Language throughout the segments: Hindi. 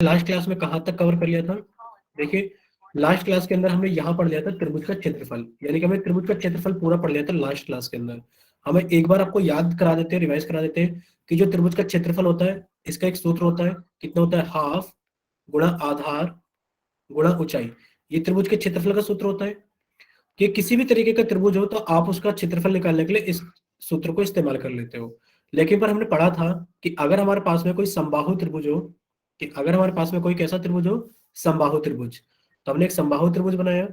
लास्ट क्लास में कहाँ तक कवर कर लिया था? देखिए, लास्ट क्लास के अंदर हमने यहाँ पढ़ लिया था त्रिभुज का क्षेत्रफल, यानी कि हमने त्रिभुज का क्षेत्रफल पूरा पढ़ लिया था लास्ट क्लास के अंदर। हमें एक बार आपको याद करा देते हैं, रिवाइज करा देते हैं कि जो त्रिभुज का क्षेत्रफल होता है, इसका एक सूत्र होता है, कितना होता है? हाफ गुणा आधार गुणा ऊंचाई। ये त्रिभुज के क्षेत्रफल का सूत्र होता है। कि किसी भी तरीके का त्रिभुज हो तो आप उसका क्षेत्रफल निकालने के लिए इस सूत्र को इस्तेमाल कर लेते हो। लेकिन पर हमने पढ़ा था कि अगर हमारे पास में कोई समबाहु त्रिभुज हो, कि अगर हमारे पास में कोई कैसा त्रिभुज हो? समबाहु त्रिभुज। तो हमने एक समबाहु त्रिभुज बनाया।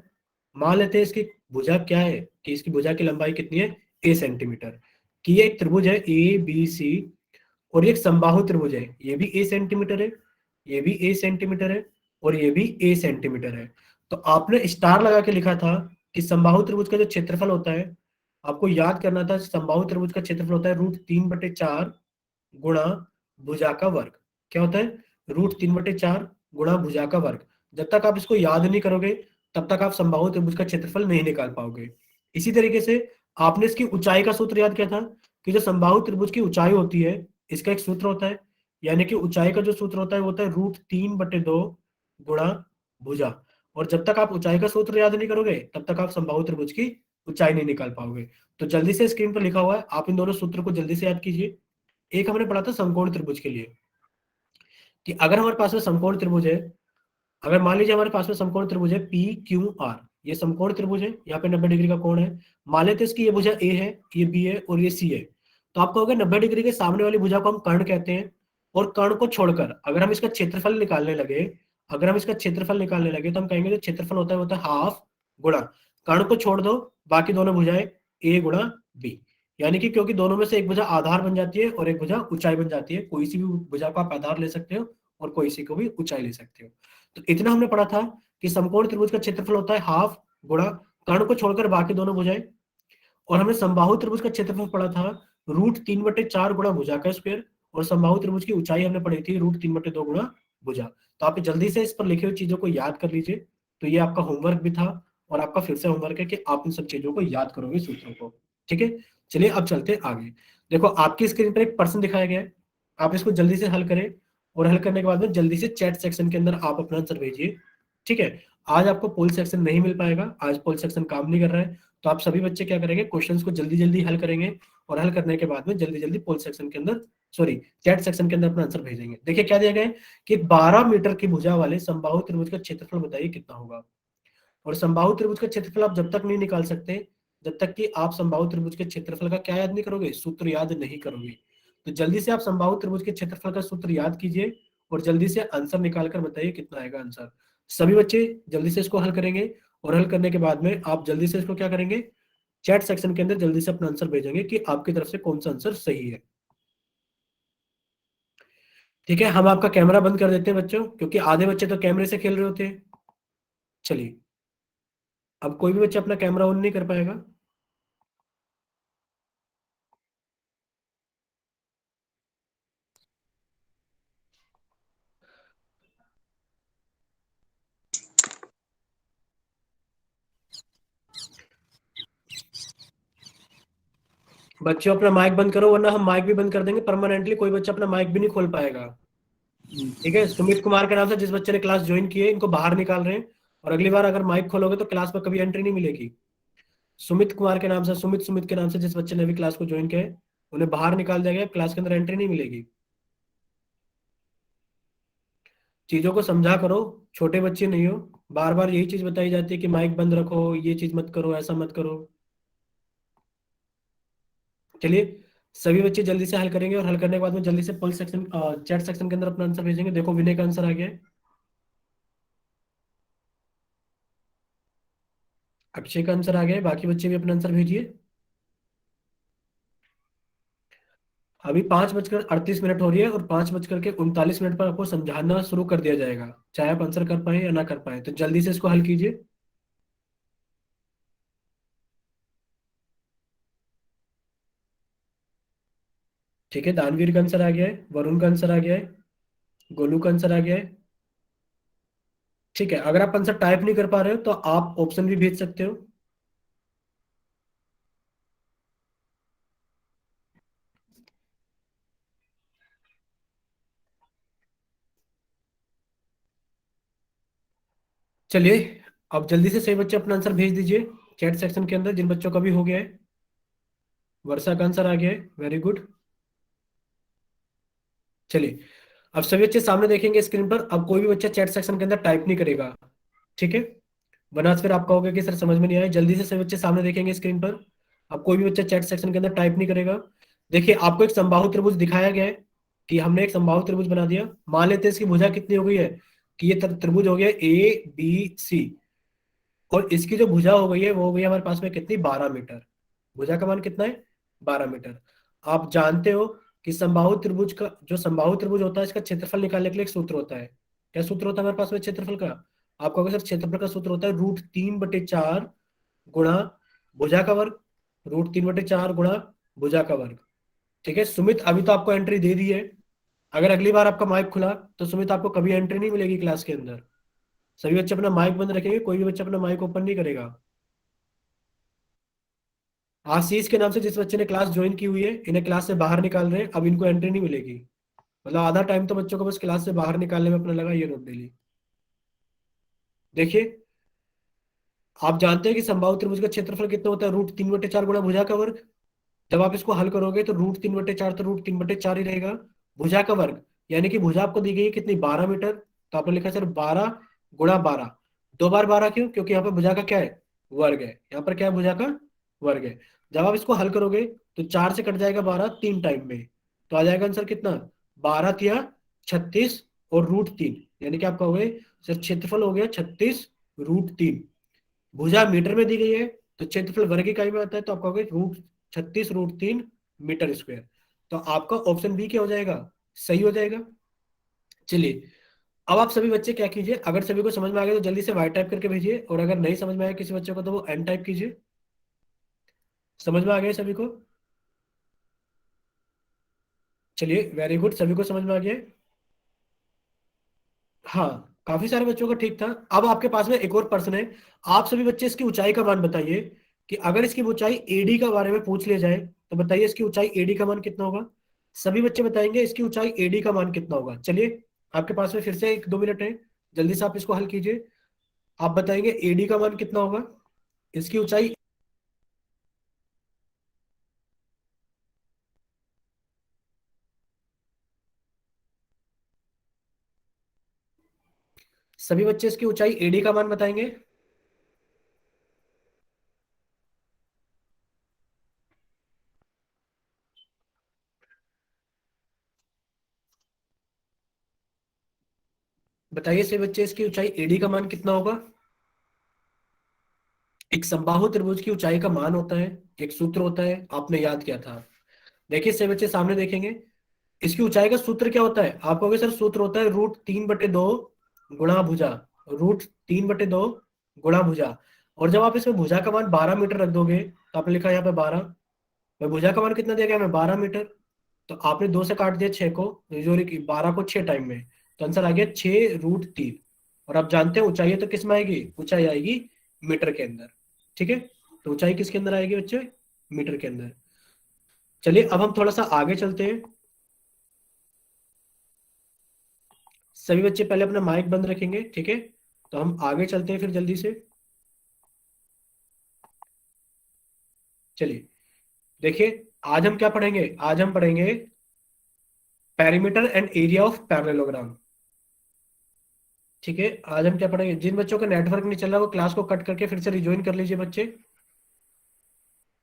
मान लेते हैं इसकी भुजा क्या है, कि इसकी भुजा की लंबाई कितनी है? ए सेंटीमीटर। कि ये एक त्रिभुज है ए बी सी, और ये एक समबाहु त्रिभुज है, ये भी ए सेंटीमीटर है, ये भी ए सेंटीमीटर है, और ये भी ए सेंटीमीटर है। तो आपने स्टार लगा के लिखा था कि समबाहु त्रिभुज का जो क्षेत्रफल होता है, आपको याद करना था, समबाहु त्रिभुज का क्षेत्रफल होता है √3/4 गुणा भुजा का वर्ग। क्या होता है? √3/4 गुणा भुजा का वर्ग। जब तक आप इसको याद नहीं करोगे, तब तक आप समबाहु त्रिभुज का क्षेत्रफल नहीं निकाल पाओगे। इसी तरीके से आपने इसकी ऊंचाई का सूत्र याद किया था, कि जो समबाहु त्रिभुज की ऊंचाई होती है, इसका एक सूत्र होता है, यानी कि ऊंचाई का जो सूत्र होता है वो होता है √3/2 गुणा भुजा। और जब तक आप ऊंचाई का सूत्र याद नहीं करोगे, तब तक आप समबाहु त्रिभुज की ऊंचाई नहीं निकाल पाओगे। तो जल्दी से स्क्रीन पर लिखा हुआ है, आप इन दोनों सूत्र को जल्दी से याद कीजिए। एक हमने पढ़ा था समकोण त्रिभुज के लिए, कि अगर हमारे पास में समकोण त्रिभुज है, अगर मान लीजिए हमारे पास में समकोण त्रिभुज है पी क्यू आर, ये समकोण त्रिभुज है, यहाँ पे 90 डिग्री का कोण है। मान लेते हैं इसकी ये भुजा ए है, ये बी है, और ये सी है। तो आप कहोगे 90 डिग्री के सामने वाली भुजा को हम कर्ण कहते हैं। और कर्ण को छोड़कर अगर हम इसका क्षेत्रफल निकालने लगे, अगर हम इसका क्षेत्रफल निकालने लगे, तो हम कहेंगे जो क्षेत्रफल होता है वो होता है हाफ गुणा, कर्ण को छोड़ दो, बाकी दोनों भुजाएं ए गुणा बी। यानी कि क्योंकि दोनों में से एक भुजा आधार बन जाती है और एक भुजा ऊंचाई बन जाती है, कोई सी भी भुजा को आप आधार ले सकते हो और कोई सी को भी ऊंचाई ले सकते हो। तो इतना हमने पढ़ा था कि समकोण त्रिभुज का क्षेत्रफल होता है हाफ गुणा कर्ण को छोड़कर बाकी दोनों भुजाएं। और हमने समबाहु त्रिभुज का क्षेत्रफल पढ़ा था √3/4 गुणा भुजा का स्क्वायर। और समबाहु त्रिभुज की ऊंचाई हमने पढ़ी थी √3/2 गुणा भुजा। तो आप जल्दी से इस पर लिखी हुई चीजों को याद कर लीजिए। तो ये आपका होमवर्क भी था, और आपका फिर से होमवर्क है कि आप इन सब चीजों को याद करोगे, सूत्रों को। ठीक है, चलिए अब चलते हैं आगे। देखो, आपकी स्क्रीन पर एक प्रश्न दिखाया गया है, आप इसको जल्दी से हल करें। और हल करने के बाद में जल्दी से चैट सेक्शन के अंदर आप अपना आंसर भेजिए। ठीक है, आज आपको पोल सेक्शन नहीं मिल पाएगा, आज पोल सेक्शन काम नहीं कर रहा है। तो आप सभी बच्चे क्या करेंगे? क्वेश्चंस को जल्दी जल्दी हल करेंगे, और हल करने के बाद में जल्दी जल्दी पोल सेक्शन के अंदर, सॉरी, चैट सेक्शन के अंदर अपना आंसर भेजेंगे। देखिए क्या दिया गया है, कि 12 मीटर की भुजा वाले समबाहु त्रिभुज का क्षेत्रफल बताइए कितना होगा। और समबाहु त्रिभुज का क्षेत्रफल आप जब तक नहीं निकाल सकते, जब तक कि आप समबाहु त्रिभुज के क्षेत्रफल का क्या याद नहीं करोगे? सूत्र याद नहीं करोगे। तो जल्दी से आप समबाहु त्रिभुज के क्षेत्रफल का सूत्र याद कीजिए, और जल्दी से आंसर निकाल कर बताइए कितना आएगा आंसर। सभी बच्चे जल्दी से इसको हल करेंगे, और हल करने के बाद में आप जल्दी से इसको क्या करेंगे? चैट सेक्शन के अंदर जल्दी से अपना आंसर भेजेंगे कि आपकी तरफ से कौन सा आंसर सही है। ठीक है, हम आपका कैमरा बंद कर देते हैं बच्चों, क्योंकि आधे बच्चे तो कैमरे से खेल रहे होते हैं। चलिए, अब कोई भी बच्चा अपना कैमरा ऑन नहीं कर पाएगा। बच्चों अपना माइक बंद करो, वरना हम माइक भी बंद कर देंगे परमानेंटली, कोई बच्चा अपना माइक भी नहीं खोल पाएगा। ठीक है, सुमित कुमार के नाम से जिस बच्चे ने क्लास ज्वाइन की है, इनको बाहर निकाल रहे हैं। और अगली बार अगर माइक खोलोगे तो क्लास में कभी एंट्री नहीं मिलेगी। सुमित कुमार के नाम से, सुमित सुमित के नाम से जिस बच्चे ने अभी क्लास को ज्वाइन किया है, उन्हें बाहर निकाल दिया गया, क्लास के अंदर एंट्री नहीं मिलेगी। चीजों को समझा करो, छोटे बच्चे नहीं हो। बार बार यही चीज बताई जाती है कि माइक बंद रखो, ये चीज मत करो, ऐसा मत करो। चलिए, सभी बच्चे जल्दी से हल करेंगे, और हल करने के बाद में जल्दी से पल सेक्शन, चैट सेक्शन के अंदर अपना आंसर भेजेंगे। देखो, विनय का आंसर आ गया है, अक्षय का आंसर आ गया है, बाकी बच्चे भी अपना आंसर भेजिए। अभी 5:38 हो रही है, और 5:39 पर आपको समझाना शुरू कर दिया जाएगा, चाहे आप आंसर कर पाए या ना कर पाए। तो जल्दी से इसको हल कीजिए। ठीक है, दानवीर का आंसर आ गया है, वरुण का आंसर आ गया है, गोलू का आंसर आ गया है। ठीक है, अगर आप आंसर टाइप नहीं कर पा रहे हो तो आप ऑप्शन भी भेज सकते हो। चलिए, अब जल्दी से सही बच्चे अपना आंसर भेज दीजिए चैट सेक्शन के अंदर, जिन बच्चों का भी हो गया है। वर्षा का आंसर आ गया है, वेरी गुड। चलिए, अब सभी बच्चे सामने देखेंगे स्क्रीन पर। अब कोई भी बच्चा चैट सेक्शन के अंदर टाइप नहीं करेगा, ठीक है? वरना फिर आप कहोगे कि सर समझ में नहीं आया। जल्दी से सभी बच्चे सामने देखेंगे स्क्रीन पर। अब कोई भी बच्चा चैट सेक्शन के अंदर टाइप नहीं करेगा। देखिए, आपको एक समबाहु त्रिभुज दिखाया गया है कि हमने एक समबाहु त्रिभुज बना दिया। मान लेते हैं इसकी भुजा कितनी हो गई है, कि ये त्रिभुज हो गया ABC, और इसकी जो भुजा हो गई है वो हो गई है हमारे पास में कितनी, 12 मीटर। भुजा का मान कितना है, 12 मीटर। आप जानते हो कि समबाहु त्रिभुज का, जो समबाहु त्रिभुज होता है, इसका क्षेत्रफल निकालने के लिए एक सूत्र होता है। क्या सूत्र होता है हमारे पास में क्षेत्रफल का? आपको अगर सर क्षेत्रफल का सूत्र होता है √3/4 गुणा भुजा का वर्ग, √3/4 गुणा भुजा का वर्ग। ठीक है सुमित, अभी तो आपको एंट्री दे दी है। अगर अगली बार आपका माइक खुला तो सुमित आपको कभी एंट्री नहीं मिलेगी क्लास के अंदर। सभी बच्चे अपना माइक बंद रखेंगे, कोई भी बच्चा अपना माइक ओपन नहीं करेगा। आशीष के नाम से जिस बच्चे ने क्लास ज्वाइन की हुई है, इन्हें क्लास से बाहर निकाल रहे हैं, अब इनको एंट्री नहीं मिलेगी। मतलब आधा टाइम तो बच्चों को बस क्लास से बाहर निकालने में अपना लगा, ये नोट डेली। देखिए, आप जानते हैं कि समबाहु त्रिभुज का क्षेत्रफल कितना होता है, √3/4 गुणा भुजा का वर्ग। जब आप इसको हल करोगे तो √3/4 तो √3/4 ही रहेगा। भुजा का वर्ग, यानी कि भुजा आपको दी गई है कितनी, 12 मीटर। तो आपने लिखा सर 12 × 12। दो बार 12 क्यों? क्योंकि यहाँ पर भुजा का क्या है, वर्ग है। यहाँ पर क्या है, भुजा का वर्ग है। जब आप इसको हल करोगे तो 4 से कट जाएगा 12 तीन टाइम में, तो आ जाएगा आंसर कितना, 12×3 = 36 और √3, यानी कि आपका हो गए सर क्षेत्रफल हो गया 36 √3। भुजा मीटर में दी गई है तो क्षेत्रफल वर्ग इकाई में आता है, तो आपका हो गया 36 √3 मीटर स्क्वायर। तो आपका ऑप्शन बी क्या हो जाएगा, सही हो जाएगा। चलिए, अब आप सभी बच्चे क्या कीजिए, अगर सभी को समझ में आ गया तो जल्दी से वाई टाइप करके भेजिए, और अगर नहीं समझ में आया किसी बच्चे को तो वो एन टाइप कीजिए। समझ में आ गया सभी को? चलिए, वेरी गुड, सभी को समझ में आ गया है। हाँ, काफी सारे बच्चों का ठीक था। अब आपके पास में एक और प्रश्न है। आप सभी बच्चे इसकी ऊंचाई का मान बताइए, कि अगर इसकी ऊंचाई एडी का बारे में पूछ लिया जाए तो बताइए इसकी ऊंचाई एडी का मान कितना होगा। सभी बच्चे बताएंगे इसकी ऊंचाई एडी का मान कितना होगा। चलिए, आपके पास में फिर से 1-2 मिनट है, जल्दी से आप इसको हल कीजिए। आप बताएंगे एडी का मान कितना होगा, इसकी ऊंचाई। सभी बच्चे इसकी ऊंचाई एडी का मान बताएंगे। बताइए सभी बच्चे, इसकी ऊंचाई एडी का मान कितना होगा। एक समबाहु त्रिभुज की ऊंचाई का मान होता है, एक सूत्र होता है, आपने याद किया था। देखिए सभी बच्चे सामने देखेंगे, इसकी ऊंचाई का सूत्र क्या होता है। आप कहोगे सर सूत्र होता है √3/2 गुणा भुजा, √3/2 गुणा भुजा। और जब आप इसमें भुजा का मान 12 मीटर रख दोगे तो आपने लिखा यहाँ पे 12, मैं भुजा का मान कितना दिया गया हमें, 12 मीटर। तो आपने 2 से काट दिया 6 को, जोरी की 12 को 6 टाइम में, तो आंसर आ गया 6√3। और आप जानते हैं ऊंचाई तो किस में आएगी, ऊंचाई आएगी मीटर के अंदर। ठीक है, तो ऊंचाई किसके अंदर आएगी बच्चे, मीटर के अंदर। चलिए, अब हम थोड़ा सा आगे चलते हैं। सभी बच्चे पहले अपना माइक बंद रखेंगे, ठीक है? तो हम आगे चलते हैं फिर जल्दी से। चलिए, देखिए, आज हम क्या पढ़ेंगे, आज हम पढ़ेंगे perimeter and area of parallelogram. ठीक है, आज हम क्या पढ़ेंगे, जिन बच्चों का नेटवर्क नहीं चल रहा वो क्लास को कट करके फिर से रिज्वाइन कर लीजिए बच्चे,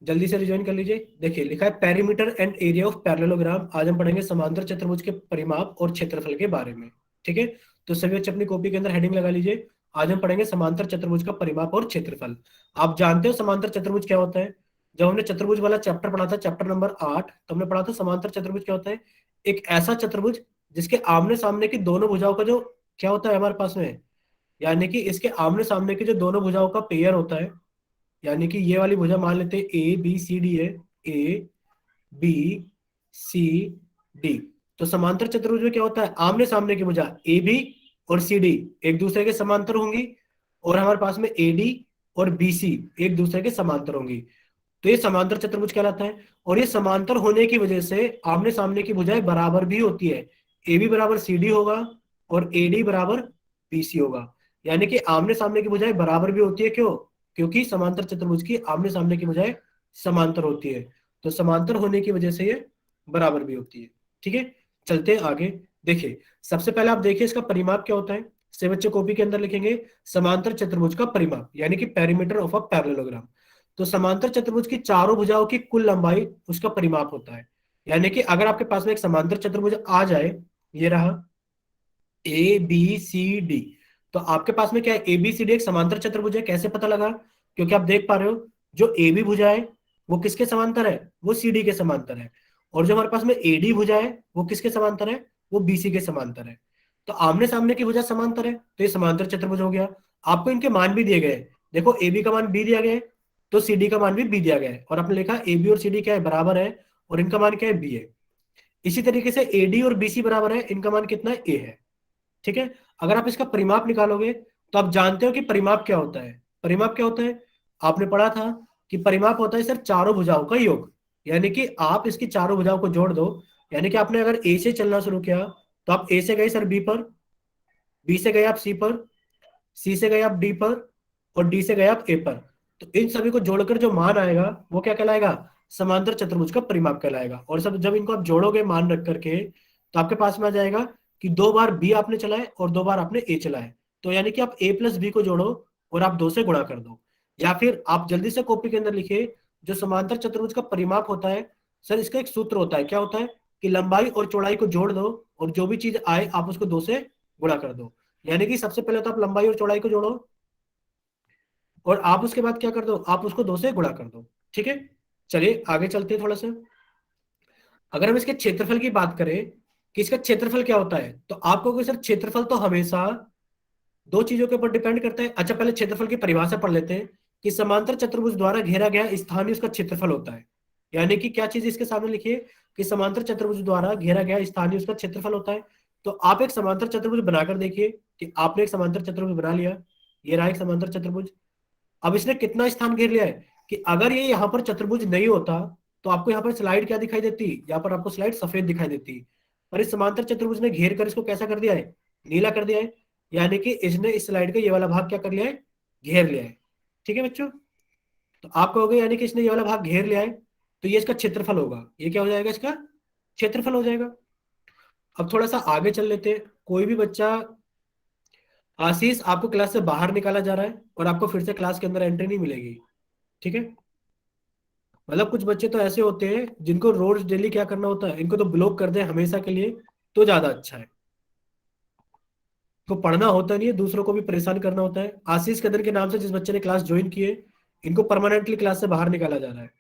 जल्दी से रिज्वाइन कर लीजिए। देखिए, लिखा है perimeter and area of parallelogram. आज हम पढ़ेंगे समांतर चतुर्भुज के परिमाप और क्षेत्रफल के बारे में। ठीक है, तो सभी बच्चे अपनी कॉपी के अंदर हेडिंग लगा लीजिए, आज हम पढ़ेंगे समांतर चतुर्भुज का परिमाप और क्षेत्रफल। आप जानते हो समांतर चतुर्भुज क्या होता है? जब हमने चतुर्भुज वाला चैप्टर पढ़ा था, चैप्टर नंबर 8, तो हमने पढ़ा था समांतर चतुर्भुज क्या होता है। एक ऐसा चतुर्भुज जिसके आमने सामने की दोनों भुजाओं का जो क्या होता है हमारे पास में, यानी कि इसके आमने सामने की जो दोनों भुजाओं का पेयर होता है। यानी कि ये वाली भुजा मान लेते हैं ABCD है, ABCD। तो समांतर चतुर्भुज में क्या होता है, आमने सामने की भुजा AB और CD एक दूसरे के समांतर होंगी, और हमारे पास में AD और BC एक दूसरे के समांतर होंगी। तो ये समांतर चतुर्भुज कहलाता है। और ये समांतर होने की वजह से आमने सामने की भुजाएं बराबर भी होती है। AB बराबर CD होगा और AD बराबर BC होगा। यानी कि आमने सामने की भुजाएं बराबर भी होती है, क्यों? क्योंकि समांतर चतुर्भुज की आमने सामने की भुजाएं समांतर होती है, तो समांतर होने की वजह से ये बराबर भी होती है। ठीक है, चलते हैं आगे। देखिए, सबसे पहले आप देखिए इसका परिमाप क्या होता है। से बच्चे कॉपी के अंदर लिखेंगे समांतर चतुर्भुज का परिमाप, यानी कि पेरीमीटर ऑफ अ पैरेललोग्राम। तो समांतर चतुर्भुज की चारों भुजाओं की कुल लंबाई उसका परिमाप होता है। यानी कि अगर आपके पास में एक समांतर चतुर्भुज आ जाए, ये रहा ए बी सी डी, तो आपके पास में क्या है, ए बी सी डी एक समांतर चतुर्भुज है। कैसे पता लगा? क्योंकि आप देख पा रहे हो जो ए बी भुजा है वो किसके समांतर है, वो सी डी के समांतर है। और जो हमारे पास में ए डी भुजा है वो किसके समांतर है, वो बी सी के समांतर है। तो आमने सामने की भुजा समांतर है, तो ये समांतर चतुर्भुज हो गया। आपको इनके मान भी दिए गए हैं। देखो, ए बी का मान बी दिया गया है, तो सी डी का मान भी बी दिया गया है, और आपने लिखा ए बी और सी डी क्या है, बराबर है, और इनका मान क्या है, बी है। इसी तरीके से ए डी और बी सी बराबर है, इनका मान कितना है, ए है। ठीक है, अगर आप इसका परिमाप निकालोगे तो आप जानते हो कि परिमाप क्या होता है। परिमाप क्या होता है? आपने पढ़ा था कि परिमाप होता है सर चारों भुजाओं का योग। यानी कि आप इसकी चारों भुजाओं को जोड़ दो। यानी कि आपने अगर ए से चलना शुरू किया तो आप ए से गए सर बी पर, बी से गए आप सी पर, सी से गए आप डी पर, और डी से गए आप ए पर। तो इन सभी को जोड़कर जो मान आएगा वो क्या कहलाएगा, समांतर चतुर्भुज का परिमाप कहलाएगा। और सब जब इनको आप जोड़ोगे मान रख करके, तो आपके पास में आ जाएगा कि 2 बार बी आपने चलाए और 2 बार आपने ए चलाए। तो यानी कि आप ए प्लस बी को जोड़ो और आप 2 से गुणा कर दो। या फिर आप जल्दी से कॉपी के अंदर लिखिए, जो समांतर चतुर्भुज का परिमाप होता है सर, इसका एक सूत्र होता है। क्या होता है कि लंबाई और चौड़ाई को जोड़ दो, और जो भी चीज आए आप उसको 2 से गुणा कर दो। यानी कि सबसे पहले तो आप लंबाई और चौड़ाई को जोड़ो, और आप उसके बाद क्या कर दो, आप उसको 2 से गुणा कर दो। ठीक है, चलिए आगे चलते हैं थोड़ा सा। अगर हम इसके क्षेत्रफल की बात करें कि इसका क्षेत्रफल क्या होता है, तो आपको कहोगे सर क्षेत्रफल तो हमेशा 2 चीजों के ऊपर डिपेंड करता है। अच्छा, पहले क्षेत्रफल की परिभाषा पढ़ लेते हैं कि समांतर चतुर्भुज द्वारा घेरा गया स्थान ही उसका क्षेत्रफल होता है। यानी कि क्या चीज इसके सामने लिखिए कि समांतर चतुर्भुज द्वारा घेरा गया स्थान ही उसका क्षेत्रफल होता है। तो आप एक समांतर चतुर्भुज बनाकर देखिए कि आपने एक समांतर चतुर्भुज बना लिया, ये रहा एक समांतर चतुर्भुज। अब इसने कितना स्थान घेर लिया है कि अगर ये यहाँ पर चतुर्भुज नहीं होता तो आपको यहाँ पर स्लाइड क्या दिखाई देती, यहाँ पर आपको स्लाइड सफेद दिखाई देती। पर इस समांतर चतुर्भुज ने घेर कर इसको कैसा कर दिया है, नीला कर दिया है। यानी कि इसने इस स्लाइड का ये वाला भाग क्या कर लिया है, घेर लिया है। ठीक है बच्चों, तो आप कहोगे यानी कि इसने ये वाला भाग घेर लिया है, तो ये इसका क्षेत्रफल होगा। ये क्या हो जाएगा, इसका क्षेत्रफल हो जाएगा। अब थोड़ा सा आगे चल लेते हैं। कोई भी बच्चा, आशीष आपको क्लास से बाहर निकाला जा रहा है और आपको फिर से क्लास के अंदर एंट्री नहीं मिलेगी। ठीक है, मतलब कुछ बच्चे तो ऐसे होते हैं जिनको रोज डेली क्या करना होता है, इनको तो ब्लॉक कर दे हमेशा के लिए तो ज्यादा अच्छा है। तो पढ़ना होता नहीं है, दूसरों को भी परेशान करना होता है। आशीष कदर के नाम से जिस बच्चे ने क्लास ज्वाइन की है, इनको परमानेंटली क्लास से बाहर निकाला जा रहा है।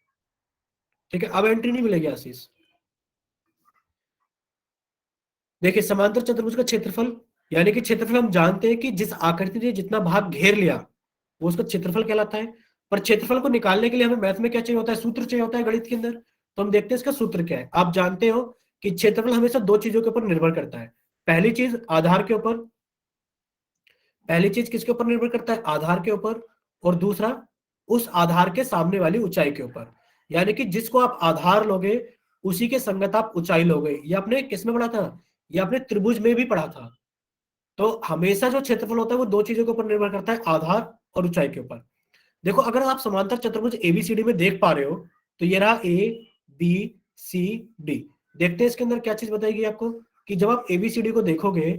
ठीक है, अब एंट्री नहीं मिलेगी आशीष। देखिए, समांतर चतुर्भुज का क्षेत्रफल, यानी कि क्षेत्रफल हम जानते हैं कि जिस आकृति ने जितना भाग घेर लिया वो उसका क्षेत्रफल कहलाता है। पर क्षेत्रफल को निकालने के लिए हमें मैथ में क्या चाहिए होता है, सूत्र चाहिए होता है गणित के अंदर। तो हम देखते हैं इसका सूत्र क्या है। आप जानते हो कि क्षेत्रफल हमेशा 2 चीजों के ऊपर निर्भर करता है। पहली चीज आधार के ऊपर, पहली चीज किसके ऊपर निर्भर करता है, आधार के ऊपर। और दूसरा उस आधार के सामने वाली ऊंचाई के ऊपर। यानी कि जिसको आप आधार लोगे उसी के संगत आप ऊंचाई लोगे। ये आपने किस में पढ़ा था, ये आपने त्रिभुज में भी पढ़ा था। तो हमेशा जो क्षेत्रफल होता है वो 2 चीजों के ऊपर निर्भर करता है, आधार और ऊंचाई के ऊपर। देखो, अगर आप समांतर चतुर्भुज एबीसीडी में देख पा रहे हो, तो ये रहा ए बी सी डी। देखते हैं इसके अंदर क्या चीज बताएगी आपको कि जब आप एबीसीडी को देखोगे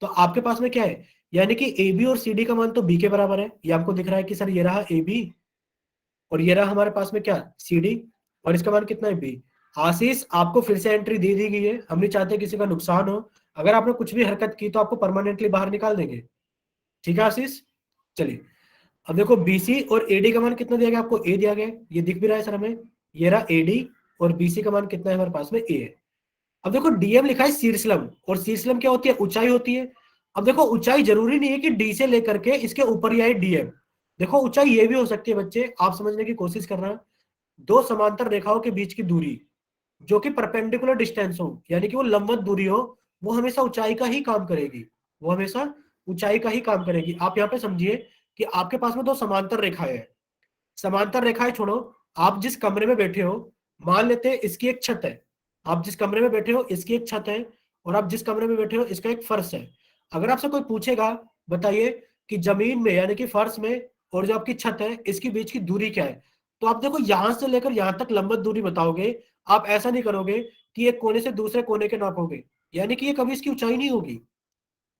तो आपके पास में क्या है, यानी कि ए बी और सी डी का मान तो बी के बराबर है। ये आपको दिख रहा है कि सर ये रहा ए बी और ये रहा हमारे पास में क्या, सी डी, और इसका मान कितना है, बी। आशीष आपको फिर से एंट्री दे दी गई है, हम नहीं चाहते किसी का नुकसान हो। अगर आपने कुछ भी हरकत की तो आपको परमानेंटली बाहर निकाल देंगे। ठीक है आशीष, चलिए। अब देखो बीसी और एडी का मान कितना दिया गया आपको, ए दिया गया है, ये दिख भी रहा है सर हमें। ये रहा एडी, और बीसी का मान कितना है हमारे पास में, ए है। अब देखो डीएम लिखा है शीर्षलम, और शीर्षलम क्या होती है, ऊंचाई होती है। अब देखो ऊंचाई जरूरी नहीं है कि डी से लेकर के इसके ऊपर ही आए डीएम। देखो ऊंचाई ये भी हो सकती है बच्चे, आप समझने की कोशिश करना। 2 समांतर रेखाओं के बीच की दूरी जो कि परपेंडिकुलर डिस्टेंस हो, यानी कि वो लंबवत दूरी हो, वो हमेशा ऊंचाई का ही काम करेगी। वो हमेशा ऊंचाई का ही काम करेगी। आप यहाँ पे समझिए कि आपके पास में 2 समांतर रेखाएं हैं। समांतर रेखाएं छोड़ो, आप जिस कमरे में बैठे हो, मान लेते हैं इसकी एक छत है। आप जिस कमरे में बैठे हो इसकी एक छत है, और आप जिस कमरे में बैठे हो इसका एक फर्श है। अगर आपसे कोई पूछेगा, बताइए कि जमीन में यानी कि फर्श में और जो आपकी छत है इसके बीच की दूरी क्या है। तो आप देखो यहां से लेकर यहां तक लंबवत दूरी बताओगे, आप ऐसा नहीं करोगे कि एक कोने से दूसरे कोने के नापोगे, यानी कि ये कभी इसकी ऊंचाई नहीं होगी।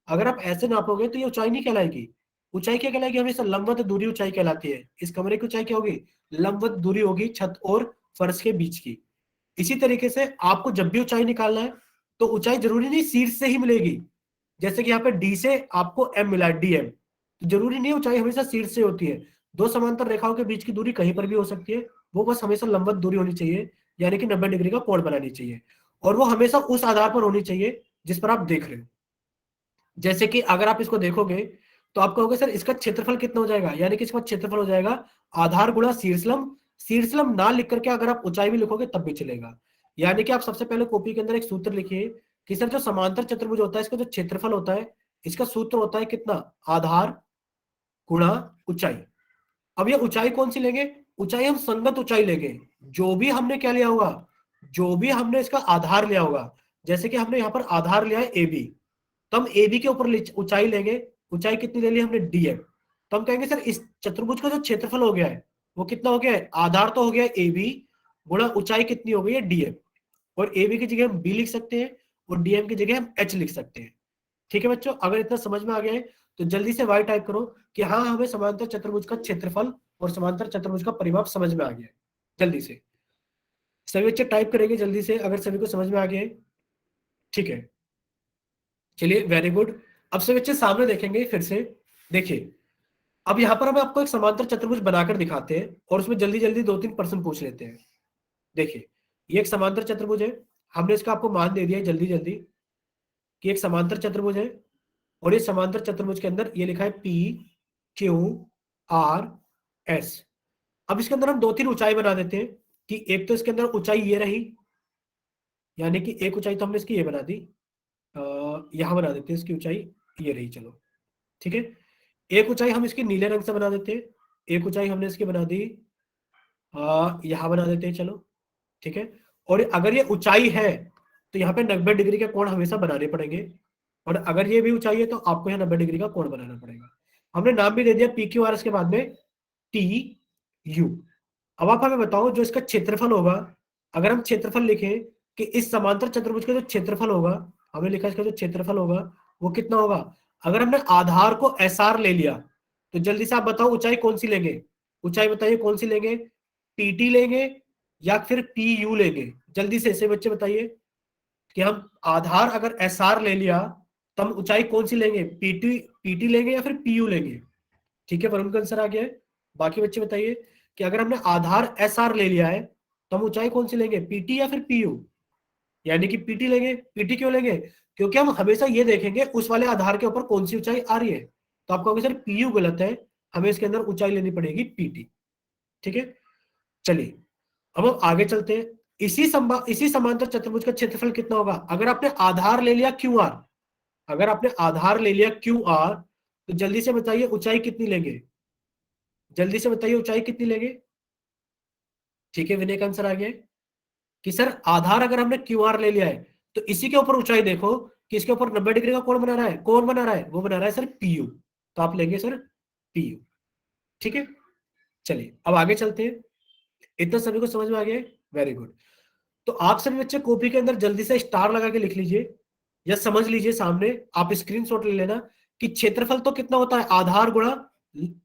अगर आप ऐसे नापोगे तो ये ऊंचाई नहीं कहलाएगी। ऊंचाई क्या कहलाएगी, हमेशा लंबवत दूरी ऊंचाई कहलाती है। इस कमरे की ऊंचाई क्या होगी, लंबवत दूरी होगी छत और फर्श के बीच की। इसी तरीके से आपको जब भी ऊंचाई निकालना है तो ऊंचाई जरूरी नहीं शीर्ष से ही मिलेगी। जैसे कि यहाँ पे डी से आपको एम मिला है, डीएम, तो जरूरी नहीं ऊंचाई हमेशा शीर्ष से होती है। दो समांतर रेखाओं के बीच की दूरी कहीं पर भी हो सकती है, वो बस हमेशा लंबवत दूरी होनी चाहिए, यानी कि 90 डिग्री का कोण बनानी चाहिए। और वो हमेशा उस आधार पर होनी चाहिए जिस पर आप देख रहे हो। जैसे कि अगर आप इसको देखोगे तो आप कहोगे सर इसका क्षेत्रफल कितना हो जाएगा, यानी कि इसका क्षेत्रफल हो जाएगा आधार गुणा शीर्षलंब। शीर्षलंब ना लिख करके अगर आप ऊंचाई भी लिखोगे तब भी चलेगा। यानी कि आप सबसे पहले कॉपी के अंदर एक सूत्र लिखिए कि सर जो समांतर चतुर्भुज होता है इसका जो क्षेत्रफल होता है इसका सूत्र होता है कितना, आधार गुणा ऊंचाई। अब ये ऊंचाई कौन सी लेंगे, ऊंचाई हम संगत ऊंचाई लेंगे। जो भी हमने क्या लिया होगा, जो भी हमने इसका आधार लिया होगा, जैसे कि हमने यहाँ पर आधार लिया है ए बी, तो हम ए बी के ऊपर ऊंचाई लेंगे। ऊंचाई कितनी ले ली हमने, डीएम। तो हम कहेंगे सर इस चतुर्भुज का जो क्षेत्रफल हो गया है वो कितना हो गया है, आधार तो हो गया है ए बी गुणा ऊंचाई कितनी हो गई है डीएम। और ए बी की जगह हम बी लिख सकते हैं और डीएम की जगह हम एच लिख सकते हैं। ठीक है बच्चों, अगर इतना समझ में आ गया है तो जल्दी से वाई टाइप करो कि हाँ हमें समांतर चतुर्भुज का क्षेत्रफल और समांतर चतुर्भुज का परिमाप समझ में आ गया है। जल्दी से सभी बच्चे टाइप करेंगे जल्दी से अगर सभी को समझ में आ गया है। ठीक है, चलिए वेरी गुड। अब सभी बच्चे सामने देखेंगे फिर से। देखिए अब यहाँ पर हम आपको एक समांतर चतुर्भुज बनाकर दिखाते हैं और उसमें जल्दी जल्दी 2-3 प्रश्न पूछ लेते हैं। देखिए ये एक समांतर चतुर्भुज है, हमने इसका आपको मान दे दिया है जल्दी जल्दी कि एक समांतर चतुर्भुज है। और इस समांतर चतुर्भुज के अंदर ये लिखा है पी क्यू आर एस। अब इसके अंदर हम 2-3 ऊंचाई बना देते हैं कि एक तो इसके अंदर ऊंचाई ये रही, यानी कि एक ऊंचाई तो हमने इसकी ये बना दी, यहां बना देते हैं इसकी ऊंचाई ये रही, चलो ठीक है। एक ऊंचाई हम इसकी नीले रंग से बना देते हैं, एक ऊंचाई हमने इसकी बना दी यहां बना देते हैं, चलो ठीक है। और अगर ये ऊंचाई है तो यहाँ पे 90 डिग्री के कोण हमेशा बनाने पड़ेंगे, और अगर ये भी ऊंचाई है तो आपको यहाँ 90 डिग्री का कोण बनाना पड़ेगा। हमने नाम भी दे दिया पी क्यू आर एस के बाद में टी यू। अब आप हमें बताओ जो इसका क्षेत्रफल होगा, अगर हम क्षेत्रफल लिखें कि इस समांतर चतुर्भुज का जो क्षेत्रफल होगा, हमने लिखा इसका जो क्षेत्रफल होगा वो कितना होगा। अगर हमने आधार को एस आर ले लिया तो जल्दी से आप बताओ ऊंचाई कौन सी लेंगे, ऊंचाई बताइए कौन सी लेंगे, पीटी लेंगे या फिर पी यू लेंगे। जल्दी से ऐसे बच्चे बताइए कि हम आधार अगर एस आर ले लिया तो हम ऊंचाई कौन सी लेंगे, पीटी पीटी लेंगे या फिर पीयू लेंगे। ठीक है, वरुण का आंसर आ गया है। बाकी बच्चे बताइए कि अगर हमने आधार एस आर ले लिया है तो हम ऊंचाई कौन सी लेंगे, पीटी या फिर पीयू। यानी कि पीटी लेंगे। पीटी क्यों लेंगे, क्योंकि हम हमेशा ये देखेंगे उस वाले आधार के ऊपर कौन सी ऊंचाई आ रही है। तो आप कहोगे सर पीयू गलत है, हमें इसके अंदर ऊंचाई लेनी पड़ेगी पीटी। ठीक है, चलिए अब हम आगे चलते हैं। इसी समांतर चतुर्भुज का क्षेत्रफल कितना होगा, अगर आपने आधार ले लिया क्यू आर, अगर आपने आधार ले लिया क्यू आर तो जल्दी से बताइए ऊंचाई कितनी लेंगे, जल्दी से बताइए ऊंचाई कितनी लेंगे। ठीक है, विनय का आंसर आ गया है कि सर आधार अगर हमने क्यू आर ले लिया है तो इसी के ऊपर ऊंचाई देखो कि इसके ऊपर 90 डिग्री का कोण बना रहा है, कौन बना रहा है, वो बना रहा है सर पीयू। तो आप लेंगे सर पीयू। ठीक है, चलिए अब आगे चलते हैं। इतना सभी को समझ में आ गया है, वेरी गुड। तो आप सभी बच्चे कॉपी के अंदर जल्दी से स्टार लगा के लिख लीजिए या समझ लीजिए, सामने आप स्क्रीनशॉट ले लेना कि क्षेत्रफल तो कितना होता है, आधार गुणा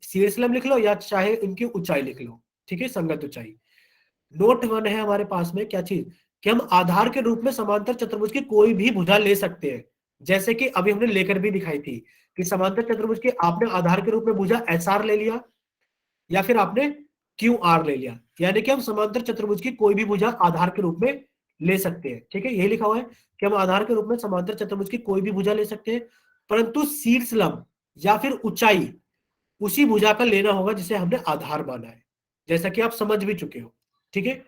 शीर्षलंब लिख लो या चाहे इनकी ऊंचाई लिख लो। ठीक है, संगत ऊंचाई। नोट 1 है हमारे पास में क्या चीज, कि हम आधार के रूप में समांतर चतुर्भुज की कोई भी भुजा ले सकते हैं। जैसे कि अभी हमने लेकर भी दिखाई थी कि समांतर चतुर्भुज के आपने आधार के रूप में भुजा एस आर ले लिया या फिर आपने क्यू आर ले लिया, यानी कि हम समांतर चतुर्भुज की कोई भी भुजा आधार के रूप में ले सकते हैं। ठीक है, यही लिखा हुआ है कि हम आधार के रूप में समांतर चतुर्भुज की कोई भी भुजा ले सकते हैं, परंतु शीर्षलंब या फिर ऊंचाई उसी भुजा का लेना होगा जिसे हमने आधार माना है, जैसा कि आप समझ भी चुके हो। ठीक है,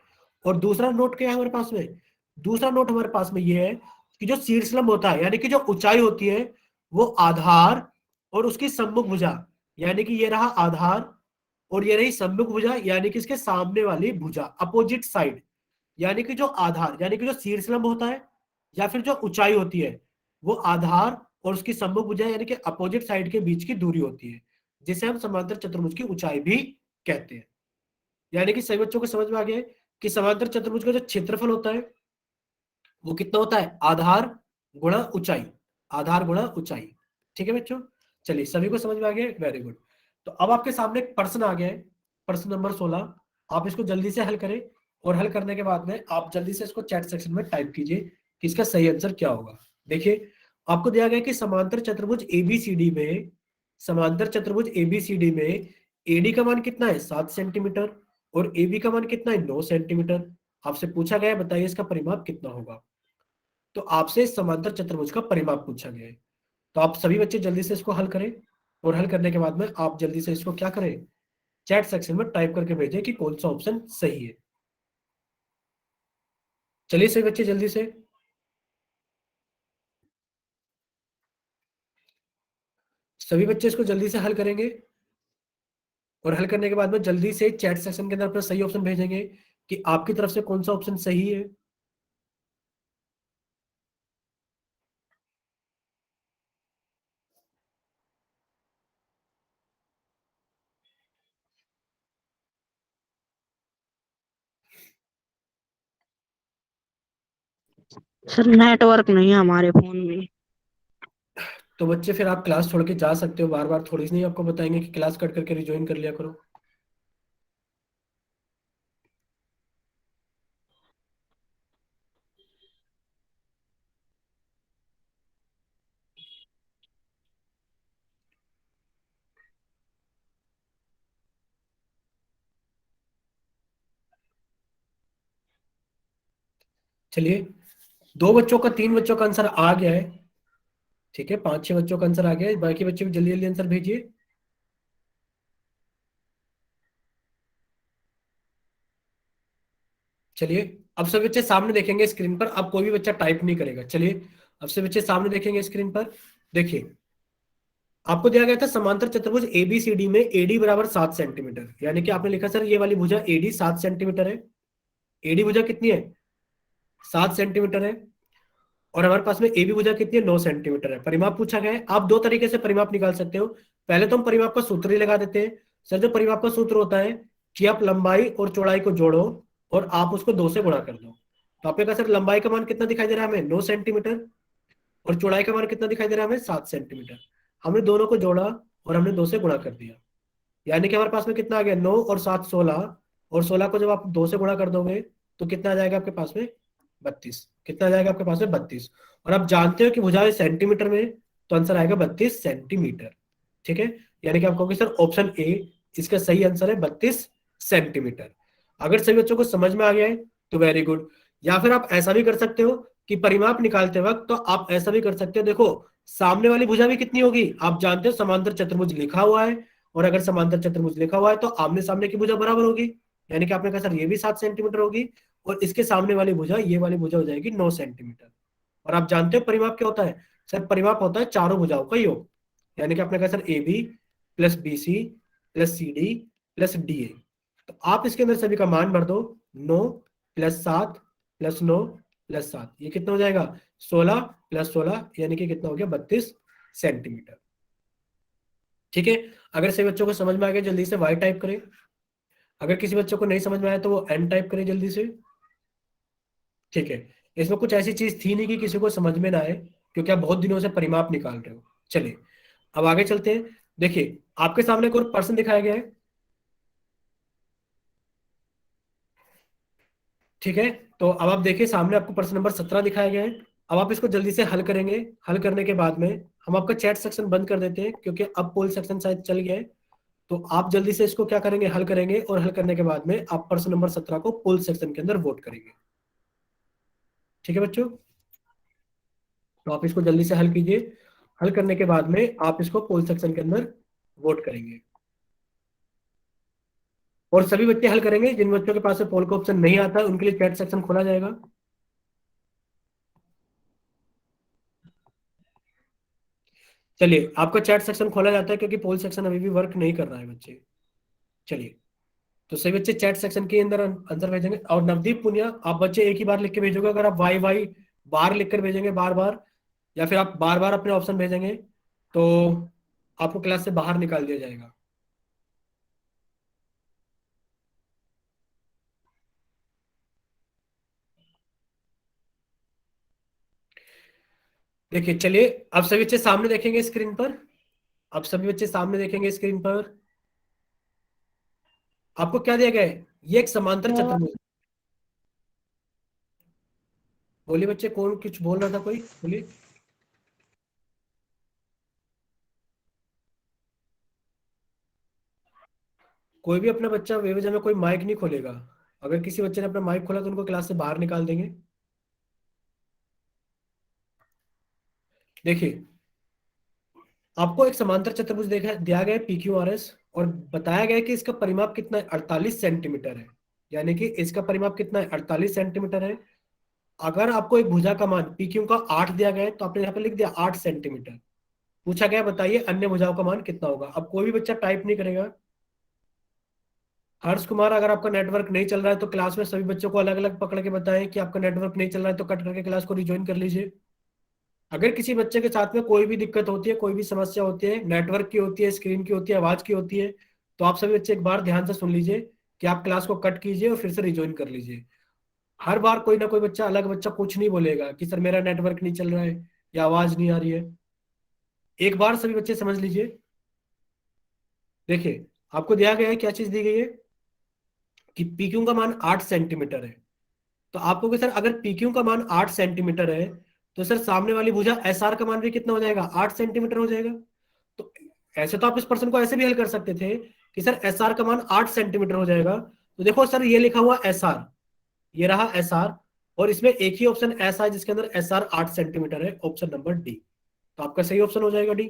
और दूसरा नोट क्या है हमारे पास में, दूसरा नोट हमारे पास में यह है कि जो शीर्षलंब होता है यानी कि जो ऊंचाई होती है वो आधार और उसकी सम्मुख भुजा, यानी कि ये रहा आधार और ये रही सम्मुख भुजा, यानी कि इसके सामने वाली भुजा अपोजिट साइड, यानी कि जो आधार यानी कि जो शीर्षलंब होता है या फिर जो ऊंचाई होती है वो आधार और उसकी सम्मुख भुजा यानी कि अपोजिट साइड के बीच की दूरी होती है। जिसे हम समांतर चतुर्भुज की ऊंचाई भी कहते हैं। यानी कि सभी बच्चों को समझ में आ गया है कि समांतर चतुर्भुज का जो क्षेत्रफल होता है वो कितना होता है, आधार गुणा ऊंचाई, आधार गुणा ऊंचाई। ठीक है बच्चों, चलिए सभी को समझ में आ गया, वेरी गुड। तो अब आपके सामने एक प्रश्न आ गया है, प्रश्न नंबर 16। आप इसको जल्दी से हल करें, और हल करने के बाद में आप जल्दी से इसको चैट सेक्शन में टाइप कीजिए कि इसका सही आंसर क्या होगा। देखिए आपको दिया गया कि समांतर चतुर्भुज एबीसीडी में, समांतर चतुर्भुज एबीसीडी में एडी का मान कितना है 7 सेंटीमीटर, और एबी का मान कितना है 9 सेंटीमीटर। आपसे पूछा गया है बताइए इसका परिमाप कितना होगा। तो आपसे इस समांतर चतुर्भुज का परिमाप पूछा गया है। तो आप सभी बच्चे जल्दी से इसको हल करें, और हल करने के बाद में आप जल्दी से इसको क्या करें, चैट सेक्शन में टाइप करके भेजें कि कौन सा ऑप्शन सही है। चलिए सभी बच्चे जल्दी से, सभी बच्चे इसको जल्दी से हल करेंगे, और हल करने के बाद में जल्दी से चैट सेक्शन के अंदर अपना सही ऑप्शन भेजेंगे कि आपकी तरफ से कौन सा ऑप्शन सही है। सर नेटवर्क नहीं है हमारे फोन में। तो बच्चे फिर आप क्लास छोड़ के जा सकते हो, बार बार थोड़ी सी नहीं आपको बताएंगे कि क्लास कट करके रिज्वाइन कर लिया करो। चलिए, दो बच्चों का, तीन बच्चों का आंसर आ गया है। ठीक है, पांच छह बच्चों का आंसर आ गया है, बाकी बच्चे भी जल्दी जल्दी आंसर भेजिए। चलिए, अब सभी बच्चे सामने देखेंगे स्क्रीन पर, अब कोई भी बच्चा टाइप नहीं करेगा। चलिए, अब सभी बच्चे सामने देखेंगे स्क्रीन पर। देखिए आपको दिया गया था समांतर चतुर्भुज एबीसीडी में एडी बराबर 7 सेंटीमीटर, यानी कि आपने लिखा सर ये वाली भुजा एडी 7 सेंटीमीटर है। एडी भुजा कितनी है, 7 सेंटीमीटर है। और हमारे पास में ए बी भुजा कितनी है, 9 सेंटीमीटर है। परिमाप पूछा गया है, आप दो तरीके से परिमाप निकाल सकते हो। पहले तो हम परिमाप का सूत्र ही लगा देते हैं। सर जो परिमाप का सूत्र होता है कि आप लंबाई और चौड़ाई को जोड़ो और आप उसको 2 से गुणा कर दो। तो आपने कहा सर लंबाई का मान कितना दिखाई दे रहा है हमें, 9 सेंटीमीटर, और चौड़ाई का मान कितना दिखाई दे रहा है हमें, 7 सेंटीमीटर। हमने दोनों को जोड़ा और हमने 2 से गुणा कर दिया, यानी कि हमारे पास में कितना आ गया, 9 और 7 16, और 16 को जब आप 2 से गुणा कर दोगे तो कितना आ जाएगा आपके पास में, 32। कितना आ जाएगा आपके पास में, 32। और आप जानते हो कि भुजाएं सेंटीमीटर में, तो आंसर आएगा 32 सेंटीमीटर। ठीक है, यानी कि आप कहोगे सर ऑप्शन ए इसका सही आंसर है 32 सेंटीमीटर। अगर सभी बच्चों को समझ में आ गया है तो वेरी गुड। या फिर आप ऐसा भी कर सकते हो कि परिमाप निकालते वक्त तो आप ऐसा भी कर सकते हो, देखो सामने वाली भुजा भी कितनी होगी, आप जानते हो समांतर चतुर्भुज लिखा हुआ है, और अगर समांतर चतुर्भुज लिखा हुआ है तो आमने सामने की भुजा बराबर होगी। यानी कि आपने कहा सर ये भी 7 सेंटीमीटर होगी, और इसके सामने वाली भुजा, ये वाली भुजा हो जाएगी 9 सेंटीमीटर। और आप जानते हो परिमाप क्या होता है, सर परिमाप होता है चारों भुजाओं का योग। यानी कि आपने कहा sir A B plus B C plus C D plus D A. तो आप इसके अंदर सभी का मान भर दो, 9 + 7 + 9 + 7, ये कितना हो जाएगा, 16 + 16, यानी कि कितना हो गया, 32 सेंटीमीटर। ठीक है, अगर सभी बच्चों को समझ में आ गया जल्दी से वाई टाइप करें, अगर किसी बच्चों को नहीं समझ में आया तो वो एन टाइप करें जल्दी से। ठीक है, इसमें कुछ ऐसी चीज थी नहीं कि किसी को समझ में ना आए, क्योंकि आप बहुत दिनों से परिमाप निकाल रहे हो। चलिए अब आगे चलते हैं। देखिए आपके सामने एक और प्रश्न दिखाया गया है। ठीक है, तो अब आप देखिए सामने आपको प्रश्न नंबर 17 दिखाया गया है। अब आप इसको जल्दी से हल करेंगे, हल करने के बाद में हम आपका चैट सेक्शन बंद कर देते हैं, क्योंकि अब पोल सेक्शन शायद चल गया है। तो आप जल्दी से इसको क्या करेंगे, हल करेंगे, और हल करने के बाद में आप प्रश्न नंबर 17 को पोल सेक्शन के अंदर वोट करेंगे। ठीक है बच्चों, तो आप इसको जल्दी से हल कीजिए, हल करने के बाद में आप इसको पोल सेक्शन के अंदर वोट करेंगे। और सभी बच्चे हल करेंगे, जिन बच्चों के पास में पोल का ऑप्शन नहीं आता उनके लिए चैट सेक्शन खोला जाएगा। चलिए आपका चैट सेक्शन खोला जाता है, क्योंकि पोल सेक्शन अभी भी वर्क नहीं कर रहा है बच्चे। चलिए, तो सभी बच्चे चैट सेक्शन के अंदर आंसर भेजेंगे, और नवदीप पुनिया आप बच्चे एक ही बार लिख के भेजोगे। अगर आप वाई वाई बार लिख कर भेजेंगे बार बार, या फिर आप बार बार अपने ऑप्शन भेजेंगे, तो आपको क्लास से बाहर निकाल दिया जाएगा। देखिए चलिए, अब सभी बच्चे सामने देखेंगे स्क्रीन पर। अब सभी बच्चे सामने देखेंगे स्क्रीन पर। आपको क्या दिया गया है? ये एक समांतर चतुर्भुज। बोलिए बच्चे, कौन कुछ बोल रहा था? कोई बोलिए। कोई भी अपना बच्चा बेवजह में कोई माइक नहीं खोलेगा। अगर किसी बच्चे ने अपना माइक खोला तो उनको क्लास से बाहर निकाल देंगे। देखिए, आपको एक समांतर चतुर्भुज देखा दिया गया है PQRS, और बताया गया है कि इसका परिमाप कितना है? 48 सेंटीमीटर है। यानी कि इसका परिमाप कितना है? 48 सेंटीमीटर है। अगर आपको एक भुजा का मान PQ का 8 दिया गया है तो आपने यहाँ पे लिख दिया 8 सेंटीमीटर। पूछा गया बताइए अन्य भुजाओं का मान कितना होगा। अब कोई भी बच्चा टाइप नहीं करेगा। हर्ष कुमार, अगर आपका नेटवर्क नहीं चल रहा है तो क्लास में सभी बच्चों को अलग अलग पकड़ के बताएं कि आपका नेटवर्क नहीं चल रहा है, तो कट करके क्लास को रिज्वाइन कर लीजिए। अगर किसी बच्चे के साथ में कोई भी दिक्कत होती है, कोई भी समस्या होती है, नेटवर्क की होती है, स्क्रीन की होती है, आवाज की होती है, तो आप सभी बच्चे एक बार ध्यान से सुन लीजिए कि आप क्लास को कट कीजिए और फिर से रिज्वाइन कर लीजिए। हर बार कोई ना कोई बच्चा, अलग बच्चा कुछ नहीं बोलेगा कि सर मेरा नेटवर्क नहीं चल रहा है या आवाज नहीं आ रही है। एक बार सभी बच्चे समझ लीजिए। देखिए, आपको दिया गया है, क्या चीज दी गई है कि PQ का मान 8 सेंटीमीटर है। तो आपको सर अगर PQ का मान 8 सेंटीमीटर है तो सर सामने वाली भुजा SR का मान भी कितना हो जाएगा? 8 सेंटीमीटर हो जाएगा। तो ऐसे तो आप इस प्रश्न को ऐसे भी हल कर सकते थे कि सर SR का मान 8 सेंटीमीटर हो जाएगा। तो देखो सर, ये लिखा हुआ SR, ये रहा SR, और इसमें एक ही ऑप्शन ऐसा है जिसके अंदर SR 8 सेंटीमीटर है, ऑप्शन नंबर डी। तो आपका सही ऑप्शन हो जाएगा डी।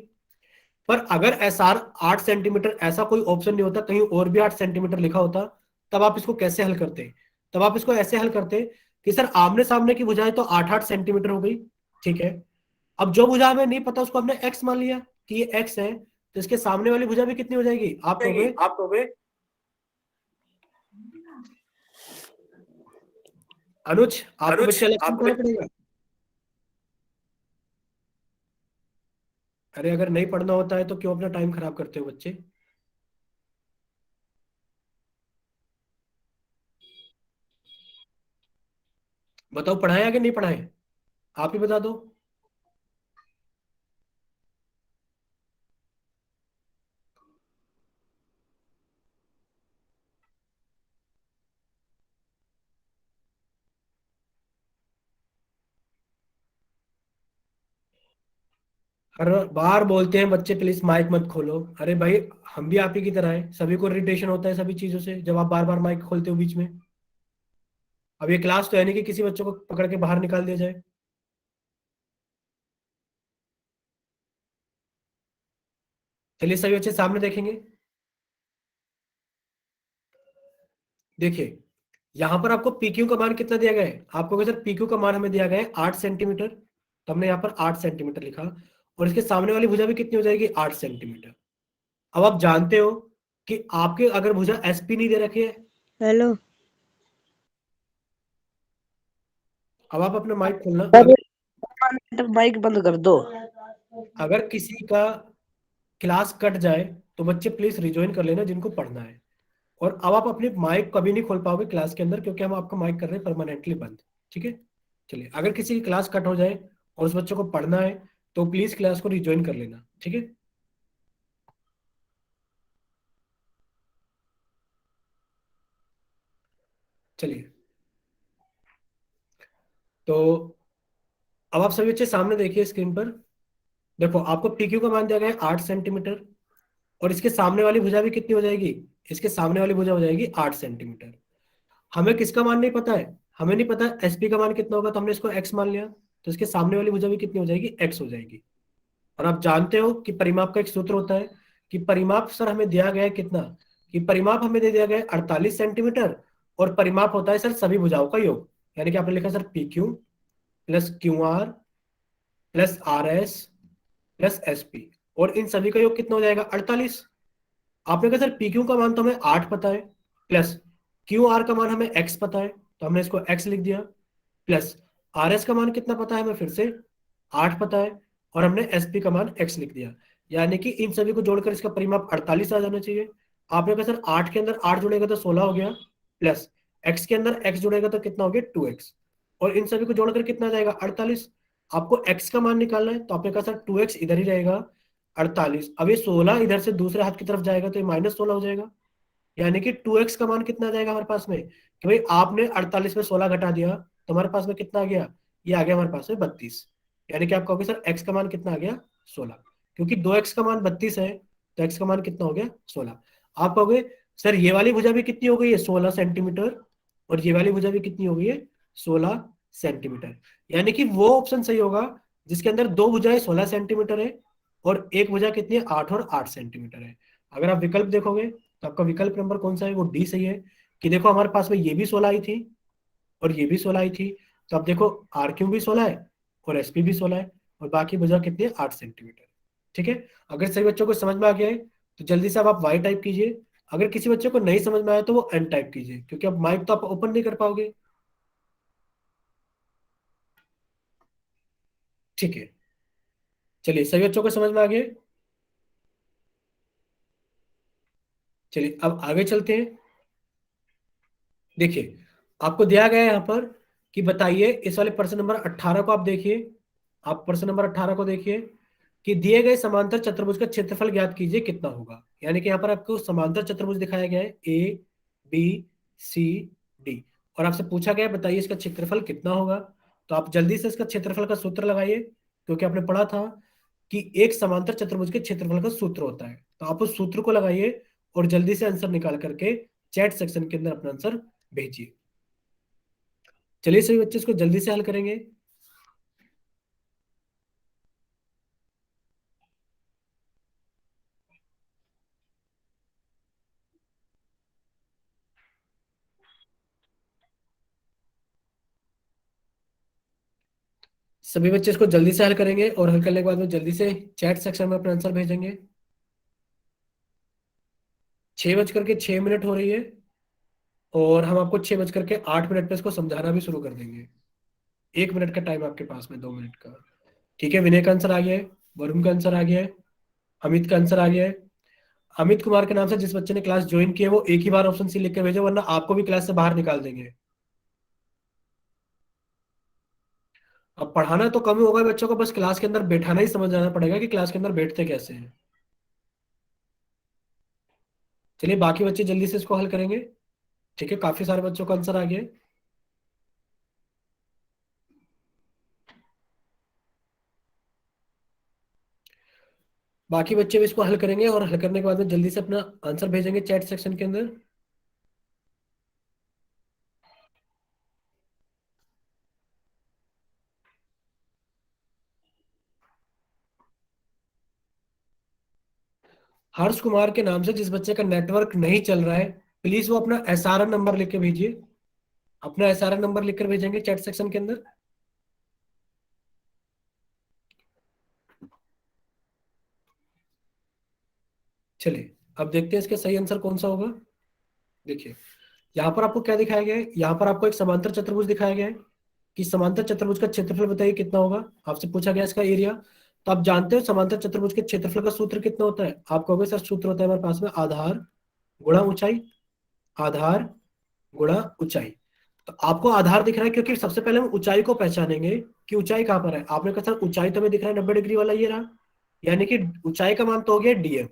पर अगर SR 8 सेंटीमीटर ऐसा कोई ऑप्शन नहीं होता, कहीं और भी 8 सेंटीमीटर लिखा होता, तब आप इसको कैसे हल करते? तब आप इसको ऐसे हल करते कि सर आमने सामने की भुजाएं तो 8 8 सेंटीमीटर हो गई, ठीक है। अब जो भुजा हमें नहीं पता उसको हमने एक्स मान लिया कि ये एक्स है, तो इसके सामने वाली भुजा भी कितनी हो जाएगी? आप कहोगे, अनुज आपको बच्चे अलग से पढ़ना पड़ेगा। अरे अगर नहीं पढ़ना होता है तो क्यों अपना टाइम खराब करते हो बच्चे? बताओ, पढ़ाएं या कि नहीं पढ़ाएं? आप ही बता दो। हर बार बोलते हैं बच्चे प्लीज माइक मत खोलो। अरे भाई, हम भी आप ही की तरह है, सभी को इरिटेशन होता है सभी चीजों से जब आप बार बार माइक खोलते हो बीच में। अब ये क्लास तो है नहीं कि किसी बच्चों को पकड़ के बाहर निकाल दिया जाए। चलिए सभी बच्चे सामने देखेंगे। देखिए, यहाँ पर आपको PQ का मान कितना दिया गया है? आपको क्या सर, PQ का मान हमें दिया गया है 8 सेंटीमीटर, तो हमने यहाँ पर 8 सेंटीमीटर लिखा, और इसके सामने वाली भुजा भी कितनी हो जाएगी? 8 सेंटीमीटर। अब आप जानते हो कि आपके अगर भुजा SP नहीं दे रखी है, हेलो अब आप अपना माइक खोलना। माइक बंद कर दो। अगर किसी का क्लास कट जाए तो बच्चे प्लीज रिज्वाइन कर लेना जिनको पढ़ना है। और अब आप अपनी माइक कभी नहीं खोल पाओगे क्लास के अंदर, क्योंकि हम आपका माइक कर रहे हैं परमानेंटली बंद, ठीक है। चलिए, अगर किसी की क्लास कट हो जाए और उस बच्चे को पढ़ना है तो प्लीज क्लास को रिज्वाइन कर लेना, ठीक है। चलिए, तो अब आप सभी बच्चे सामने देखिए स्क्रीन पर। देखो, आपको PQ का मान दिया गया है 8 सेंटीमीटर, और इसके सामने वाली भुजा भी कितनी हो जाएगी? इसके सामने वाली भुजा हो जाएगी 8 सेंटीमीटर। हमें किसका मान नहीं पता है? हमें नहीं पता SP का मान कितना होगा, तो हमने इसको x मान लिया, तो इसके सामने वाली भुजा भी कितनी हो जाएगी? x हो जाएगी। और आप जानते हो कि परिमाप का एक सूत्र होता है कि परिमाप सर हमें दिया गया है कितना, कि परिमाप हमें दे दिया गया है 48 सेंटीमीटर, और परिमाप होता है सर सभी भुजाओं का योग। यानी कि आपने लिखा sir PQ plus QR plus RS plus SP, और इन सभी का योग कितना हो जाएगा? 48। आपने कहा सर PQ का मान तो हमें 8 पता है, प्लस QR का मान हमें x पता है, तो हमने इसको x लिख दिया, प्लस RS का मान कितना पता है हमें? फिर से 8 पता है, और हमने SP का मान x लिख दिया। यानी कि इन सभी को जोड़कर इसका परिमाप 48 आ जाना चाहिए। आपने कहा सर 8 के अंदर 8 जुड़ेगा तो 16 हो गया, प्लस x के अंदर x जुड़ेगा तो कितना हो गया 2x, और इन सभी को जोड़कर कितना आ जाएगा 48। आपको x का मान निकालना है तो आपने कहा सर 2x इधर ही रहेगा, 48, अब ये 16 इधर से दूसरे हाथ की तरफ जाएगा तो ये -16 हो जाएगा। यानी कि 2x का मान कितना आ जाएगा हमारे पास में, कि भाई आपने 48 में 16 घटा दिया तो हमारे पास में कितना आ गया, ये आ गया हमारे पास में 32। यानी कि आप कहोगे सर x का मान कितना आ गया 16, क्योंकि 2x का मान 32 है तो x का मान कितना हो गया 16। आप कहोगे सर ये वाली भुजा भी कितनी हो गई है 16 सेंटीमीटर, और ये वाली भुजा भी कितनी हो गई है 16 सेंटीमीटर। यानी कि वो ऑप्शन सही होगा जिसके अंदर दो भुजाएं 16 सेंटीमीटर है और एक भुजा कितनी है 8 और 8 सेंटीमीटर है। अगर आप विकल्प देखोगे तो आपका विकल्प नंबर कौन सा है, वो डी सही है। कि देखो हमारे पास में ये भी 16 आई थी और ये भी 16 आई थी, तो अब देखो आर क्यू भी 16 है और एस पी भी 16 है, और बाकी भुजा कितनी है 8 सेंटीमीटर। ठीक है, अगर सभी बच्चों को समझ में आ गया है तो जल्दी से अब आप वाई टाइप कीजिए। अगर किसी बच्चे को नहीं समझ में आया तो वो एन टाइप कीजिए, क्योंकि अब माइक तो आप ओपन नहीं कर पाओगे। ठीक है, चलिए सभी बच्चों को समझ में आ गया है? चलिए अब आगे चलते हैं। देखिए आपको दिया गया है यहाँ पर कि बताइए, इस वाले प्रश्न नंबर 18 को आप देखिए। आप प्रश्न नंबर 18 को देखिए कि दिए गए समांतर चतुर्भुज का क्षेत्रफल ज्ञात कीजिए कितना होगा। यानी कि यहाँ पर आपको समांतर चतुर्भुज दिखाया गया है ए बी सी डी, और आपसे पूछा गया है बताइए इसका क्षेत्रफल कितना होगा। तो आप जल्दी से इसका क्षेत्रफल का सूत्र लगाइए, क्योंकि आपने पढ़ा था कि एक समांतर चतुर्भुज के क्षेत्रफल का सूत्र होता है। तो आप उस सूत्र को लगाइए और जल्दी से आंसर निकाल करके चैट सेक्शन के अंदर अपना आंसर भेजिए। चलिए सभी बच्चे इसको जल्दी से हल करेंगे। सभी बच्चे इसको जल्दी से हल करेंगे और हल करने के बाद में जल्दी से चैट सेक्शन में अपना आंसर भेजेंगे। 6 बज करके 6 मिनट हो रही है और हम आपको 6 बज करके 8 मिनट पे इसको समझाना भी शुरू कर देंगे। 1 मिनट का टाइम आपके पास में, 2 मिनट का। ठीक है, विनय का आंसर आ गया है, वरुण का आंसर आ गया है, अमित का आंसर आ गया है। अमित कुमार के नाम से जिस बच्चे ने क्लास ज्वाइन की है वो एक ही बार ऑप्शन सी लिख के भेजो, वरना आपको भी क्लास से बाहर निकाल देंगे। अब पढ़ाना तो कम ही होगा बच्चों को, बस क्लास के अंदर बैठाना ही समझ आना पड़ेगा कि क्लास के अंदर बैठते कैसे हैं। चलिए बाकी बच्चे जल्दी से इसको हल करेंगे। ठीक है, काफी सारे बच्चों का आंसर आ गया है। बाकी बच्चे भी इसको हल करेंगे और हल करने के बाद में जल्दी से अपना आंसर भेजेंगे चैट सेक्शन के अंदर। हर्ष कुमार के नाम से जिस बच्चे का नेटवर्क नहीं चल रहा है, प्लीज वो अपना एसआरएन नंबर लिख के भेजिए। अपना एसआरएन नंबर लिखकर भेजेंगे चैट सेक्शन के अंदर। चलिए अब देखते हैं इसका सही आंसर कौन सा होगा। देखिए यहाँ पर आपको क्या दिखाया गया है, यहाँ पर आपको एक समांतर चतुर्भुज दिखाया गया है कि समांतर चतुर्भुज का क्षेत्रफल बताइए कितना होगा। आपसे पूछा गया इसका एरिया। तो आप जानते हो समांतर चतुर्भुज के क्षेत्रफल का सूत्र कितना होता है। आप कहोगे सर सूत्र होता है हमारे पास में आधार गुणा ऊंचाई, आधार गुणा ऊंचाई। तो आपको आधार दिख रहा है क्योंकि सबसे पहले हम ऊंचाई को पहचानेंगे कि ऊंचाई कहाँ पर है। आपने कहा सर ऊंचाई तो हमें दिख रहा है 90 डिग्री वाला ये रहा, यानी कि ऊंचाई का मान तो हो गया डीएम।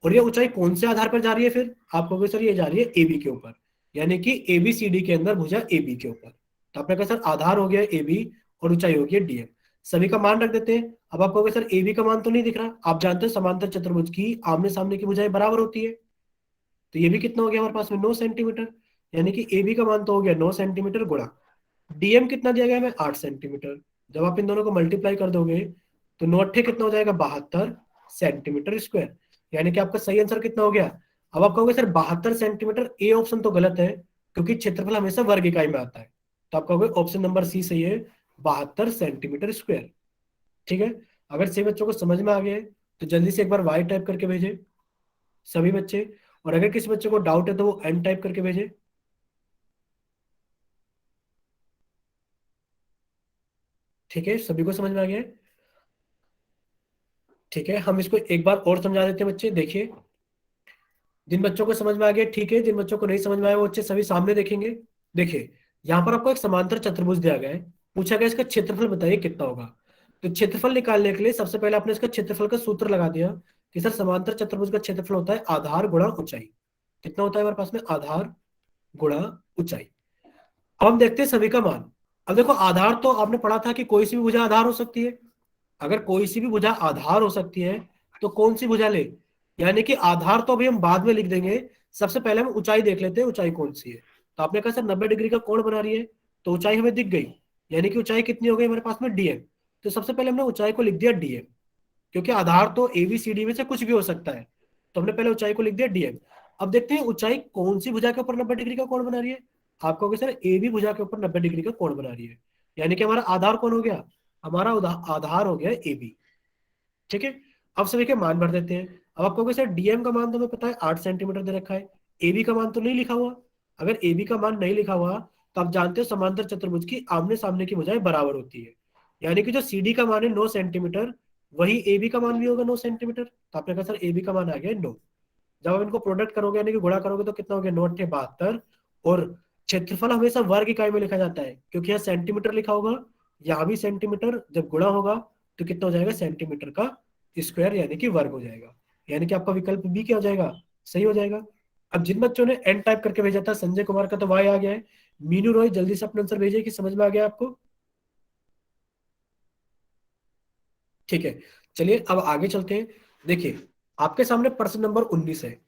और ये ऊंचाई कौन से आधार पर जा रही है, फिर आप कहोगे सर ये जा रही है एबी के ऊपर, यानी कि एबीसीडी के अंदर भुजा एबी के ऊपर। तो आपने कहा सर आधार हो गया एबी और ऊंचाई हो गई डीएम। सभी का मान रख देते हैं। अब आप कहोगे सर एबी का मान तो नहीं दिख रहा। आप जानते हो समांतर चतुर्भुज की आमने सामने की भुजाएं बराबर होती है। तो ये भी कितना हो गया हमारे पास में 9 सेंटीमीटर, यानी कि ए बी का मान तो हो गया 9 सेंटीमीटर गुणा डीएम कितना दिया गया हमें 8 सेंटीमीटर। जब आप इन दोनों को मल्टीप्लाई कर दोगे तो 9 अट्ठे कितना हो जाएगा 72 सेंटीमीटर स्क्वायर। यानी कि आपका सही आंसर कितना हो गया। अब आप कहोगे सर 72 सेंटीमीटर, ए ऑप्शन तो गलत है क्योंकि क्षेत्रफल हमेशा वर्ग इकाई में आता है। तो आप कहोगे ऑप्शन नंबर सी सही है, 72 सेंटीमीटर स्क्वायर। ठीक है, अगर सभी बच्चों को समझ में आ गया है तो जल्दी से एक बार वाई टाइप करके भेजे सभी बच्चे, और अगर किसी बच्चे को डाउट है तो वो एन टाइप करके भेजे। ठीक है, सभी को समझ में आ गया है। ठीक है, हम इसको एक बार और समझा देते हैं बच्चे। देखिए, जिन बच्चों को समझ में आ गया ठीक है, जिन बच्चों को नहीं समझ में आया वो बच्चे सभी सामने देखेंगे। देखिए, यहाँ पर आपको एक समांतर चतुर्भुज दिया गया है, पूछा गया इसका क्षेत्रफल बताइए कितना होगा। तो क्षेत्रफल निकालने के लिए सबसे पहले आपने इसका क्षेत्रफल का सूत्र लगा दिया कि सर समांतर चतुर्भुज का क्षेत्रफल होता है आधार गुणा ऊंचाई। कितना होता है हमारे पास में? आधार गुणा ऊंचाई। अब हम देखते हैं सभी का मान। अब देखो, आधार तो आपने पढ़ा था कि कोई सी भी भुजा आधार हो सकती है। अगर कोई सी भी भुजा आधार हो सकती है तो कौन सी भुजा ले, यानी कि आधार तो अभी हम बाद में लिख देंगे। सबसे पहले हम ऊंचाई देख लेते हैं, ऊंचाई कौन सी है। तो आपने कहा सर 90 डिग्री का कोण बना रही है, तो ऊंचाई हमें दिख गई, यानी कि ऊंचाई कितनी हो गई हमारे पास में? डीएम। तो सबसे पहले हमने ऊंचाई को लिख दिया डीएम, क्योंकि आधार तो ए बी सी डी में से कुछ भी हो सकता है। तो हमने पहले ऊंचाई को लिख दिया डीएम। अब देखते हैं ऊंचाई कौन सी भुजा के ऊपर 90 डिग्री का कोण बना रही है। आपको कहोगे सर ए बी भुजा के ऊपर 90 डिग्री का कोण बना रही है, यानी कि हमारा आधार कौन हो गया? हमारा आधार हो गया ए बी। ठीक है, अब सभी के मान भर देते हैं। अब आपको कहोगे सर डीएम का मान तो हमें पता है 8 सेंटीमीटर दे रखा है, एबी का मान तो नहीं लिखा हुआ। अगर एबी का मान नहीं लिखा हुआ तो आप जानते हो समांतर चतुर्भुज की आमने सामने की भुजाएं बराबर होती है, यानी कि जो सीडी का मान है 9 सेंटीमीटर, वही एबी का मान भी होगा 9 सेंटीमीटर। तो आपने कहा सर एबी का मान आ गया 9। जब आप इनको प्रोडक्ट करोगे यानी कि गुणा करोगे तो कितना हो गया? 9 × 72। और क्षेत्रफल हमेशा वर्ग इकाई में लिखा जाता है, क्योंकि यहाँ सेंटीमीटर लिखा होगा, यहाँ भी सेंटीमीटर। जब गुणा होगा तो कितना हो जाएगा? सेंटीमीटर का स्क्वायर, यानी कि वर्ग हो जाएगा। यानी कि आपका विकल्प बी क्या हो जाएगा? सही हो जाएगा। अब जिन बच्चों ने एन टाइप करके भेजा था, संजय कुमार का तो वाई आ गया है। मीनू रॉय जल्दी से अपना आंसर भेजिए कि समझ में आ गया आपको। ठीक है, चलिए अब आगे चलते हैं। देखिए, आपके सामने प्रश्न नंबर 19 है।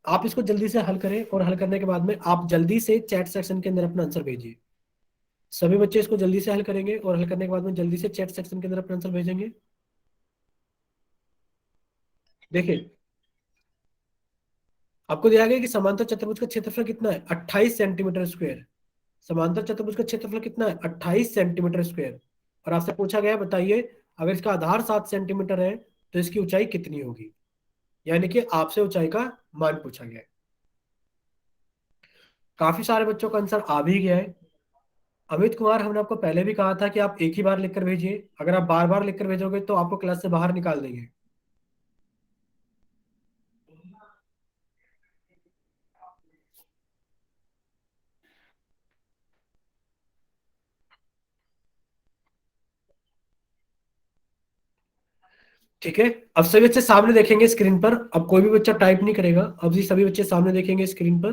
आप इसको जल्दी से हल करें, और हल करने के बाद में आप जल्दी से चैट सेक्शन के अंदर अपना आंसर भेजिए। सभी बच्चे इसको जल्दी से हल करेंगे, और हल करने के बाद में जल्दी से चैट सेक्शन के अंदर अपना आंसर भेजेंगे। देखिए, आपको दिया गया कि समांतर चतुर्भुज का क्षेत्रफल कितना है? 28 सेंटीमीटर स्क्वायर। समांतर चतुर्भुज का क्षेत्रफल कितना है? 28 सेंटीमीटर स्क्वायर। और आपसे पूछा गया बताइए, अगर इसका आधार 7 सेंटीमीटर है तो इसकी ऊंचाई कितनी होगी, यानी कि आपसे ऊंचाई का मान पूछा गया है। काफी सारे बच्चों का आंसर आ भी गया है। अमित कुमार, हमने आपको पहले भी कहा था कि आप एक ही बार लिखकर भेजिए, अगर आप बार बार लिखकर भेजोगे तो आपको क्लास से बाहर निकाल देंगे। ठीक है, अब सभी बच्चे सामने देखेंगे स्क्रीन पर। अब कोई भी बच्चा टाइप नहीं करेगा, अब जी सभी बच्चे सामने देखेंगे स्क्रीन पर।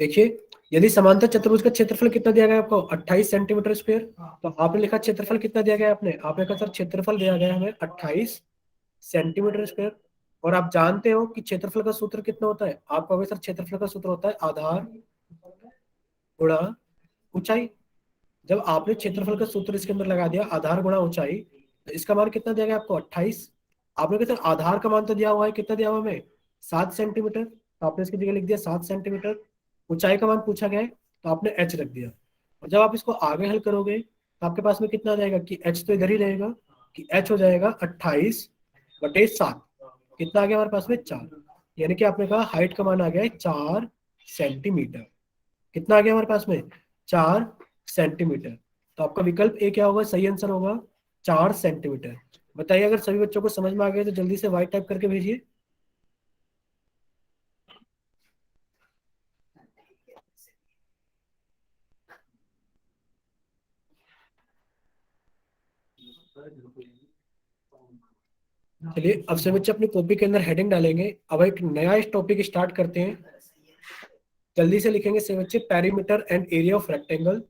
देखिए, यदि समांतर चतुर्भुज का क्षेत्रफल कितना दिया गया है आपको? 28 सेंटीमीटर स्क्वायर। तो आपने लिखा क्षेत्रफल कितना दिया गया है? आपने कहा सर क्षेत्रफल दिया गया है हमें 28 सेंटीमीटर स्क्वायर। और आप जानते हो कि क्षेत्रफल का सूत्र कितना होता है? आप कहोगे सर क्षेत्रफल का सूत्र होता है आधार गुणा ऊंचाई। जब आपने क्षेत्रफल का सूत्र इसके अंदर लगा दिया, आधार गुणा ऊंचाई, तो इसका मान कितना दिया गया आपको? 28। आपने कहा सर आधार का मान तो दिया हुआ है, कितना दिया हुआ हमें? 7 सेंटीमीटर। तो आपने इसकी जगह लिख दिया 7 सेंटीमीटर। ऊंचाई का मान पूछा गया है तो आपने एच रख दिया। और जब आप इसको आगे हल करोगे तो आपके पास में कितना आ जाएगा कि एच तो इधर ही रहेगा, कि एच हो जाएगा 28/7। कितना आ गया हमारे पास में? 4। यानी कि आपने कहा हाइट का मान आ गया है 4 सेंटीमीटर। कितना आ गया हमारे पास में? 4 सेंटीमीटर। तो आपका विकल्प ए क्या होगा? सही आंसर होगा 4 सेंटीमीटर। बताइए, अगर सभी बच्चों को समझ में आ गया तो जल्दी से वाई टाइप करके भेजिए। चलिए, अब सभी बच्चे अपनी कॉपी के अंदर हेडिंग डालेंगे। अब एक नया इस टॉपिक स्टार्ट करते हैं। जल्दी से लिखेंगे सभी बच्चे, perimeter and area of rectangle,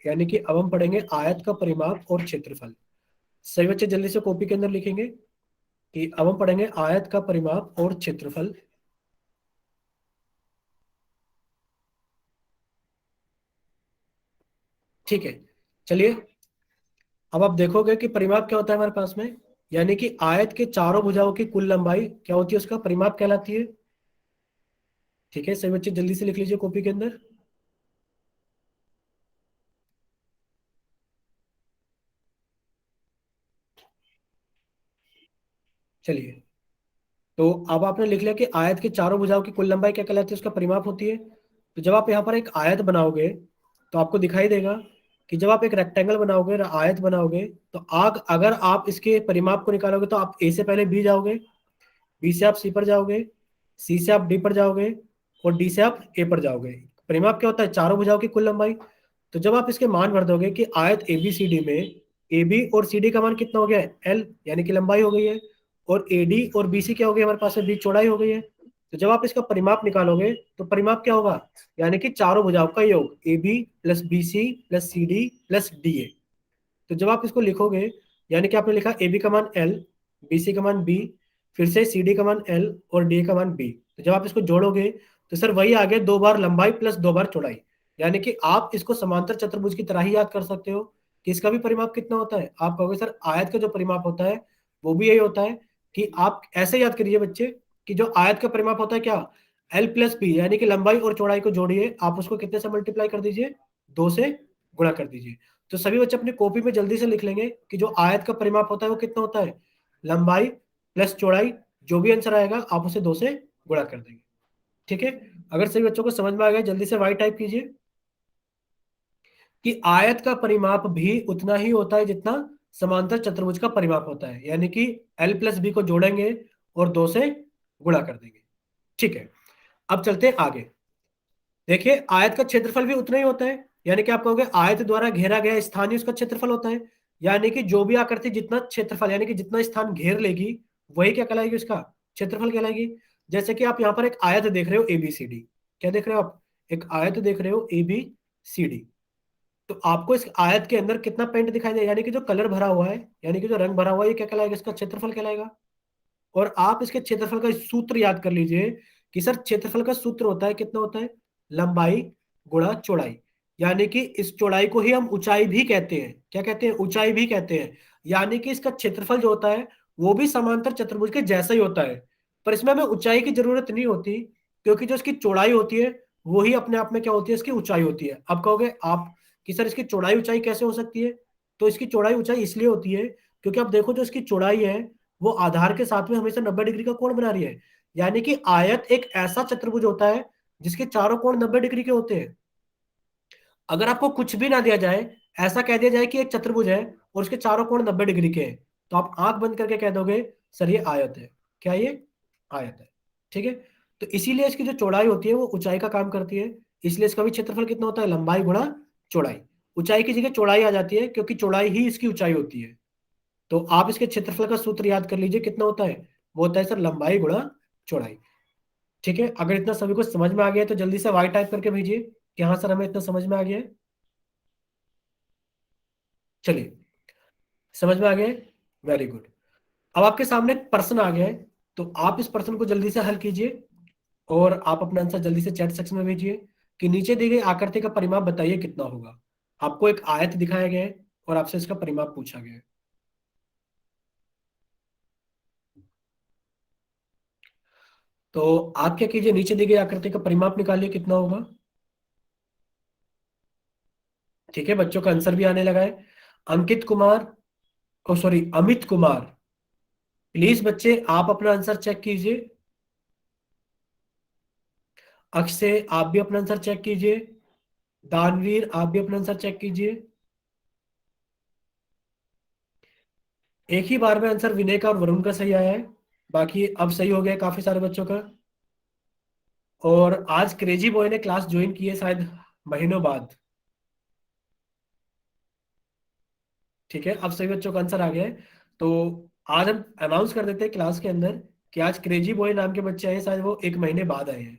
यानी कि अब हम पढ़ेंगे आयत का परिमाप और क्षेत्रफल। सभी बच्चे जल्दी से कॉपी के अंदर लिखेंगे कि अब हम पढ़ेंगे आयत का परिमाप और क्षेत्रफल। ठीक है, चलिए, अब आप देखोगे कि परिमाप क्या होता है हमारे पास में, यानी कि आयत के चारों भुजाओं की कुल लंबाई क्या होती है? उसका परिमाप कहलाती है। ठीक है, सभी बच्चे जल्दी से लिख लीजिए कॉपी के अंदर। चलिए, तो अब आपने लिख लिया कि आयत के चारों भुजाओं की कुल लंबाई क्या कहलाती है? उसका परिमाप होती है। तो जब आप यहाँ पर एक आयत बनाओगे तो आपको दिखाई देगा कि जब आप एक रेक्टेंगल बनाओगे, आयत बनाओगे, तो अगर आप इसके परिमाप को निकालोगे तो आप ए से पहले बी जाओगे, बी से आप सी पर जाओगे, सी से आप डी पर जाओगे, और डी से आप ए पर जाओगे। परिमाप क्या होता है? चारों भुजाओं की कुल लंबाई। तो जब आप इसके मान भर दोगे कि आयत ए बी सी डी में ए बी और सी डी का मान कितना हो गया है? एल, यानी कि लंबाई हो गई है, और ए डी और बी सी क्या हो गई हमारे पास में? बी, चौड़ाई हो गई है। तो जब आप इसका परिमाप निकालोगे तो परिमाप क्या होगा? यानी कि चारों भुजाओं का योग, A B plus B C plus C D plus D A. तो जब आप इसको लिखोगे, यानी कि आपने लिखा ए बी का मान एल, बी सी का मान बी, फिर से सी डी का मान एल और डी का मान बी। तो जब आप इसको जोड़ोगे तो सर वही आ गया, 2 बार लंबाई प्लस 2 बार चौड़ाई। यानी कि आप इसको समांतर चतुर्भुज की तरह ही याद कर सकते हो कि इसका भी परिमाप कितना होता है। आप कहोगे सर आयत का जो परिमाप होता है वो भी यही होता है, कि आप ऐसे याद करिए बच्चे कि जो आयत का परिमाप होता है क्या? एल प्लस बी, यानी कि लंबाई और चौड़ाई को जोड़िए, आप उसको कितने से मल्टीप्लाई कर दीजिए? 2 से गुणा कर दीजिए। तो सभी बच्चे अपनी कॉपी में जल्दी से लिख लेंगे कि जो आयत का परिमाप होता है वो कितना होता है? लंबाई प्लस चौड़ाई, जो भी आंसर आएगा आप उसे 2 से गुणा कर देंगे। ठीक है, अगर सभी बच्चों को समझ में आ गया जल्दी से वाई टाइप कीजिए कि आयत का परिमाप भी उतना ही होता है जितना समांतर चतुर्भुज का परिमाप होता है, यानी कि एल प्लस बी को जोड़ेंगे और 2 से गुणा कर देंगे। ठीक है, अब चलते हैं आगे। देखिए आयत का क्षेत्रफल भी उतना ही होता है, यानी कि आप कहोगे आयत द्वारा घेरा गया स्थान ही उसका क्षेत्रफल होता है, यानी कि जो भी आकृति जितना क्षेत्रफल, यानी कि जितना स्थान घेर लेगी वही क्या कहलाएगी? उसका क्षेत्रफल कहलाएगी। जैसे कि आप यहाँ पर एक आयत देख रहे हो ए बी सी डी, क्या देख रहे हो आप? एक आयत देख रहे हो ए बी सी डी। तो आपको इस आयत के अंदर कितना पेंट दिखाई दे, यानी कि जो कलर भरा हुआ है, यानी कि जो रंग भरा हुआ है, ये क्या कहलाएगा? इसका क्षेत्रफल कहलाएगा। और आप इसके क्षेत्रफल का सूत्र याद कर लीजिए कि सर क्षेत्रफल का सूत्र होता है, कितना होता है? लंबाई गुणा चौड़ाई, यानी कि इस चौड़ाई को ही हम ऊंचाई भी कहते हैं। क्या कहते हैं? ऊंचाई भी कहते हैं। यानी कि इसका क्षेत्रफल जो होता है वो भी समांतर चतुर्भुज के जैसा ही होता है, पर इसमें हमें ऊंचाई की जरूरत नहीं होती, क्योंकि जो इसकी चौड़ाई होती है वो ही अपने आप में क्या होती है? इसकी ऊंचाई होती है। अब कहोगे आप कि सर इसकी चौड़ाई ऊंचाई कैसे हो सकती है? तो इसकी चौड़ाई ऊंचाई इसलिए होती है क्योंकि आप देखो जो इसकी चौड़ाई है वो आधार के साथ में हमेशा 90 डिग्री का कोण बना रही है। यानी कि आयत एक ऐसा चतुर्भुज होता है जिसके चारों कोण 90 डिग्री के होते हैं। अगर आपको कुछ भी ना दिया जाए, ऐसा कह दिया जाए कि एक चतुर्भुज है और उसके चारों कोण 90 डिग्री के हैं, तो आप आंख बंद करके कह दोगे सर ये आयत है। क्या ये आयत है? ठीक है, तो इसीलिए इसकी जो चौड़ाई होती है वो ऊंचाई का काम करती है। इसलिए इसका भी क्षेत्रफल कितना होता है? लंबाई गुणा चौड़ाई। ऊंचाई की जगह चौड़ाई आ जाती है क्योंकि चौड़ाई ही इसकी ऊंचाई होती है। तो आप इसके क्षेत्रफल का सूत्र याद कर लीजिए, कितना होता है? वो होता है सर लंबाई गुणा चौड़ाई। ठीक है, अगर इतना सभी को समझ में आ गया है तो जल्दी से वाई टाइप करके भेजिए कि हाँ सर हमें इतना समझ में आ गया है। चलिए, समझ में आ गया है, वेरी गुड। अब आपके सामने एक प्रश्न आ गया है, तो आप इस प्रश्न को जल्दी से हल कीजिए और आप अपना आंसर जल्दी से चैट सेक्शन में भेजिए कि नीचे दी गई आकृति का परिमाप बताइए कितना होगा। आपको एक आयत दिखाया गया है और आपसे इसका परिमाप पूछा गया है। तो आप क्या कीजिए, नीचे दी गई आकृति का परिमाप निकालिए कितना होगा। ठीक है, बच्चों का आंसर भी आने लगा है। अंकित कुमार, ओ सॉरी अमित कुमार, प्लीज बच्चे आप अपना आंसर चेक कीजिए। अक्षय आप भी अपना आंसर चेक कीजिए। दानवीर आप भी अपना आंसर चेक कीजिए। एक ही बार में आंसर विनय का और वरुण का सही आया है, बाकी अब सही हो गया काफी सारे बच्चों का। और आज क्रेजी बॉय ने क्लास ज्वाइन की है शायद महीनों बाद। ठीक है, अब सभी बच्चों का आंसर आ गया है। तो आज हम अनाउंस कर देते हैं क्लास के अंदर कि आज क्रेजी बॉय नाम के बच्चे आए हैं, शायद वो 1 महीने बाद आए हैं।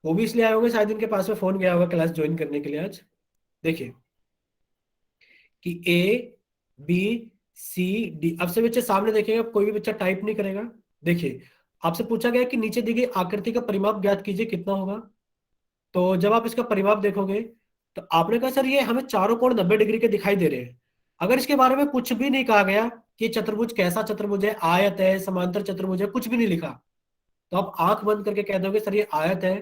वो भी इसलिए आए होंगे शायद इनके पास में फोन गया होगा क्लास ज्वाइन करने के लिए आज। देखिए कि ए बी सी डी, अब से बच्चे सामने देखेंगे, कोई भी बच्चा टाइप नहीं करेगा। देखिए आपसे पूछा गया कि नीचे दी गई आकृति का परिमाप ज्ञात कीजिए कितना होगा। तो जब आप इसका परिमाप देखोगे तो आपने कहा सर ये हमें चारों कोण 90 डिग्री के दिखाई दे रहे हैं। अगर इसके बारे में कुछ भी नहीं कहा गया कि चतुर्भुज कैसा चतुर्भुज है, आयत है, समांतर चतुर्भुज है, कुछ भी नहीं लिखा, तो आप आंख बंद करके कह दोगे सर ये आयत है,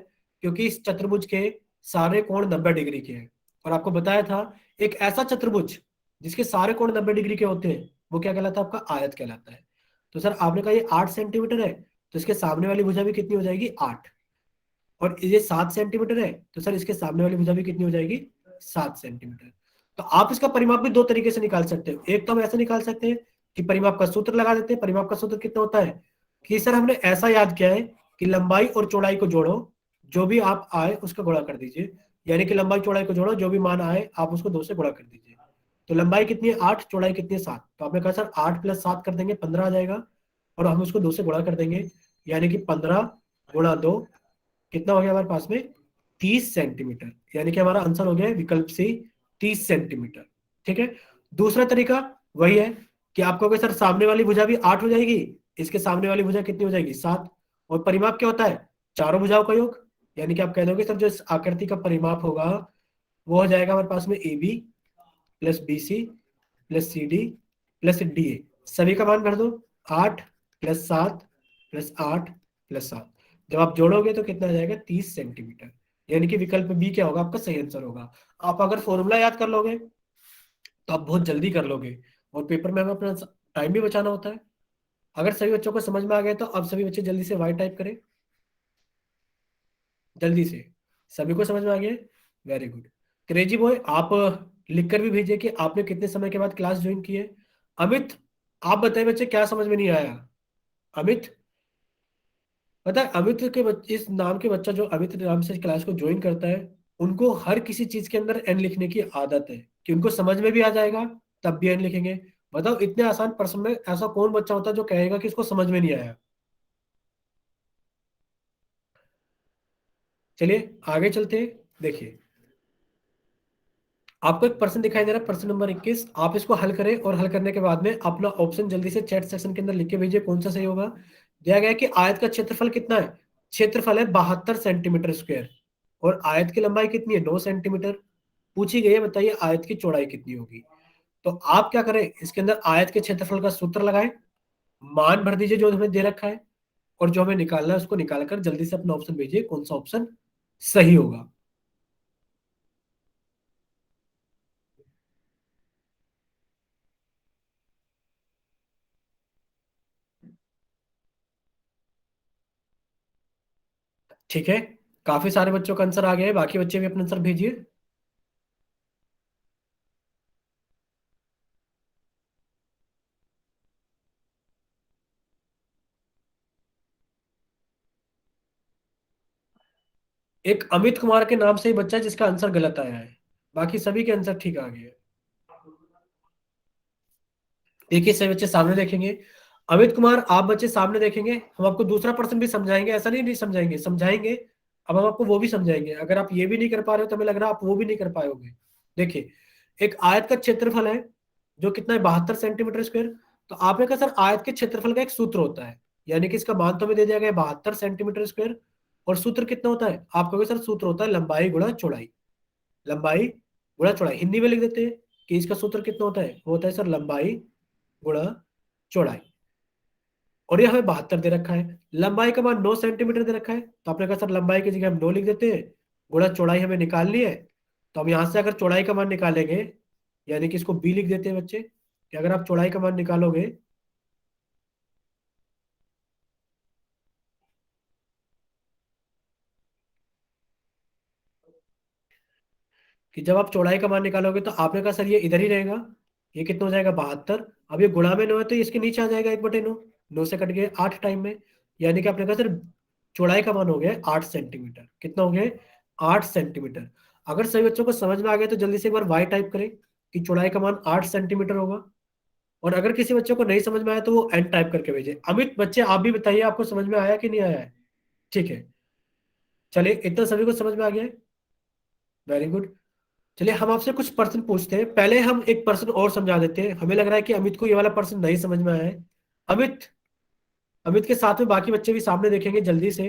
क्योंकि इस चतुर्भुज के सारे कोण 90 डिग्री के हैं। और आपको बताया था एक ऐसा चतुर्भुज जिसके सारे कोण 90 डिग्री के होते हैं वो क्या कहलाता है? आपका आयत कहलाता है। तो सर आपने कहा ये 8 सेंटीमीटर है, तो इसके सामने वाली भुजा भी कितनी हो जाएगी? 8। और ये 7 सेंटीमीटर है, तो सर इसके सामने वाली भुजा भी कितनी हो जाएगी, 7 सेंटीमीटर। तो आप इसका परिमाप भी दो तरीके से निकाल सकते हो। एक तो हम ऐसे निकाल सकते हैं कि परिमाप का सूत्र लगा देते हैं। परिमाप का सूत्र कितना होता है कि सर हमने ऐसा याद किया है कि लंबाई और चौड़ाई को जोड़ो, जो भी आप आए उसका गुणा कर दीजिए। यानी कि लंबाई चौड़ाई को जोड़ो, जो भी मान आए आप उसको 2 से गुणा कर दीजिए। तो लंबाई कितनी है 8, चौड़ाई कितनी है 7। तो आपने कहा सर 8 + 7 कर देंगे 15 आ जाएगा, और हम उसको 2 से गुणा कर देंगे। यानी कि 15 × 2 कितना हो गया हमारे पास में, 30 सेंटीमीटर। यानी कि हमारा आंसर हो गया विकल्प सी, 30 सेंटीमीटर। ठीक है। दूसरा तरीका वही है कि आपको अगर सर सामने वाली भुजा भी 8 हो जाएगी, इसके सामने वाली भुजा कितनी हो जाएगी 7, और परिमाप क्या होता है चारों भुजाओं का योग। यानी कि आप कह दोगे सर जो इस आकृति का परिमाप होगा वो हो जाएगा हमारे पास में AB + BC + CD + DA। सभी का मान भर दो, 8 + 7 + 8 + 7। जब आप जोड़ोगे तो कितना आ जाएगा 30 सेंटीमीटर। यानी कि विकल्प बी क्या होगा आपका सही आंसर होगा। आप अगर फॉर्मूला याद कर लोगे तो आप बहुत जल्दी कर लोगे, और पेपर में हमें अपना टाइम भी बचाना होता है। अगर सभी बच्चों को समझ में आ गया तो अब सभी बच्चे जल्दी से वाई टाइप करें, जल्दी से। सभी को समझ में आ गया, वेरी गुड। क्रेजी बॉय आप लिख कर भी भेजिए कि आपने कितने समय के बाद क्लास ज्वाइन की है। अमित आप बताइए बच्चे क्या समझ में नहीं आया। अमित, पता है अमित के इस नाम के बच्चा जो अमित नाम से क्लास को ज्वाइन करता है, उनको हर किसी चीज के अंदर एन लिखने की आदत है कि उनको समझ में भी आ जाएगा तब भी एन लिखेंगे। बताओ इतने आसान प्रश्न में ऐसा कौन बच्चा होता है जो कहेगा कि इसको समझ में नहीं आया। चलिए आगे चलते हैं। देखिए आपको एक प्रश्न दिखाई दे रहा है, प्रश्न नंबर 21। आप इसको हल करें और हल करने के बाद में अपना ऑप्शन जल्दी से चैट सेक्शन के अंदर लिख के भेजिए कौन सा सही होगा। दिया गया है कि आयत का क्षेत्रफल कितना है, क्षेत्रफल है 72 सेंटीमीटर स्क्वायर, और आयत की लंबाई कितनी है 9 सेंटीमीटर। पूछी गई है बताइए आयत की चौड़ाई कितनी होगी। तो आप क्या करें, इसके अंदर आयत के क्षेत्रफल का सूत्र लगाएं, मान भर दीजिए जो हमें दे रखा है, और जो हमें निकालना है उसको निकाल कर जल्दी से अपना ऑप्शन भेजिए कौन सा ऑप्शन सही होगा। ठीक है, काफी सारे बच्चों का आंसर आ गया है, बाकी बच्चे भी अपना आंसर भेजिए। एक अमित कुमार के नाम से ही बच्चा है जिसका आंसर गलत आया है, बाकी सभी के आंसर ठीक आ गए हैं। देखिए सभी बच्चे सामने देखेंगे। अमित कुमार आप बच्चे सामने देखेंगे, हम आपको दूसरा प्रश्न भी समझाएंगे, ऐसा नहीं नहीं समझाएंगे, समझाएंगे। अब हम आपको वो भी समझाएंगे, अगर आप ये भी नहीं कर पा रहे हो तो हमें लग रहा है आप वो भी नहीं कर पाओगे। देखिए एक आयत का क्षेत्रफल है जो कितना है 72 सेंटीमीटर स्क्वायर। तो आपने कहा सर आयत के क्षेत्रफल का एक सूत्र होता है, यानी कि इसका मान तो हमें दे दिया गया 72 सेंटीमीटर स्क्वायर, और सूत्र कितना होता है आप कहोगे सर सूत्र होता है लंबाई गुणा चौड़ाई। लंबाई गुणा चौड़ाई हिंदी में लिख देते हैं कि इसका सूत्र कितना होता है, वो होता है सर लंबाई गुणा चौड़ाई। और ये हमें 72 दे रखा है, लंबाई का मान 9 सेंटीमीटर दे रखा है, तो आपने कहा सर लंबाई की जगह हम 9 लिख देते हैं, गुणा चौड़ाई हमें निकालनी है। तो हम यहाँ से अगर चौड़ाई का मान निकालेंगे, यानी कि इसको बी लिख देते हैं बच्चे, कि अगर आप चौड़ाई का मान निकालोगे कि जब आप चौड़ाई का मान निकालोगे तो आपने कहा सर ये इधर ही रहेगा, ये कितना हो जाएगा 72। अब ये गुणा में 9 है तो ये इसके नीचे आ जाएगा 1/9, 9 से कट गए 8 टाइम में। यानी कि आपने कहा सर चौड़ाई का मान हो गया 8 सेंटीमीटर। कितना हो गया 8 सेंटीमीटर। अगर सभी बच्चों को समझ में आ गया तो जल्दी से एक बार वाई टाइप करें कि चौड़ाई का मान 8 सेंटीमीटर होगा। और अगर किसी बच्चे को नहीं समझ में आया तो वो एन टाइप करके भेजे। अमित बच्चे आप भी बताइए आपको समझ में आया कि नहीं आया है। ठीक है, चलिए इतना सभी को समझ में आ गया है, वेरी गुड। चलिए हम आपसे कुछ प्रश्न पूछते हैं, पहले हम एक प्रश्न और समझा देते हैं, हमें लग रहा है कि अमित को ये वाला प्रश्न नहीं समझ में आया है। अमित, अमित के साथ में बाकी बच्चे भी सामने देखेंगे जल्दी से।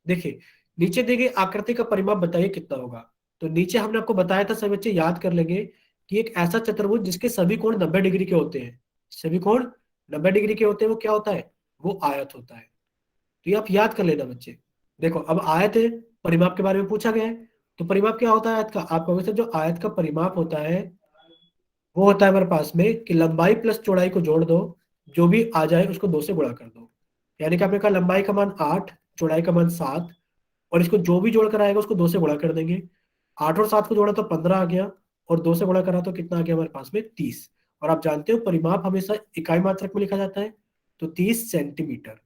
देखिए नीचे दी गई आकृति का परिमाप बताइए कितना होगा। तो नीचे हमने आपको बताया था, सभी बच्चे याद कर लेंगे कि एक ऐसा चतुर्भुज जिसके सभी कोण 90 डिग्री के होते हैं, सभी कोण 90 डिग्री के होते हैं, वो क्या होता है, वो आयत होता है। तो ये आप याद कर लेना बच्चे। देखो अब आयत है, परिमाप के बारे में पूछा गया है, तो परिमाप क्या होता है आयत का, आप कहोगे सर जो आयत का परिमाप होता है वो होता है हमारे पास में कि लंबाई प्लस चौड़ाई को जोड़ दो, जो भी आ जाए उसको 2 से गुणा कर दो। यानी कि आपने कहा लंबाई का मान 8, चौड़ाई का मान 7, और इसको जो भी जोड़ कर आएगा उसको 2 से गुणा कर देंगे। 8 और 7 को जोड़ा तो 15 आ गया, और 2 से गुणा करा तो कितना आ गया हमारे पास में 30। और आप जानते हो परिमाप हमेशा इकाई मात्रक में लिखा जाता है, तो 30 सेंटीमीटर,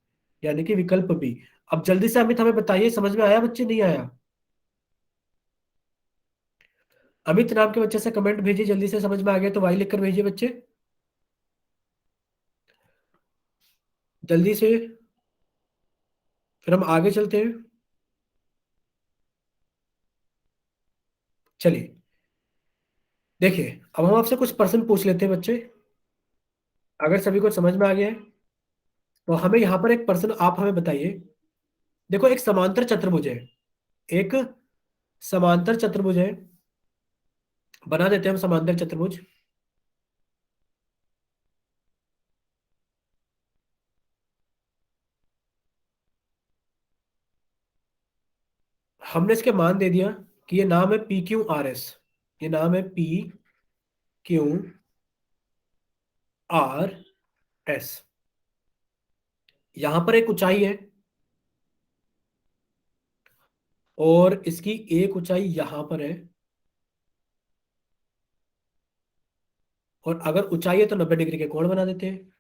यानी कि विकल्प बी। अब जल्दी से अमित हमें बताइए, समझ में आया बच्चे, नहीं आया? अमित नाम के बच्चे से कमेंट भेजिए जल्दी से, समझ में आ गया तो वाई लिखकर भेजिए बच्चे जल्दी से, फिर हम आगे चलते हैं। चलिए देखिए, अब हम आपसे कुछ प्रश्न पूछ लेते हैं बच्चे, अगर सभी को समझ में आ गया है तो हमें यहाँ पर एक प्रश्न आप हमें बताइए। देखो एक समांतर चतुर्भुज है, एक समांतर चतुर्भुज है, बना देते हैं हम समांतर चतुर्भुज। हमने इसके मान दे दिया कि ये नाम है पी क्यू आर एस, ये नाम है पी क्यू आर एस। यहां पर एक ऊंचाई है, और इसकी एक ऊंचाई यहां पर है, और अगर ऊंचाई है तो 90 डिग्री के कोण बना देते हैं,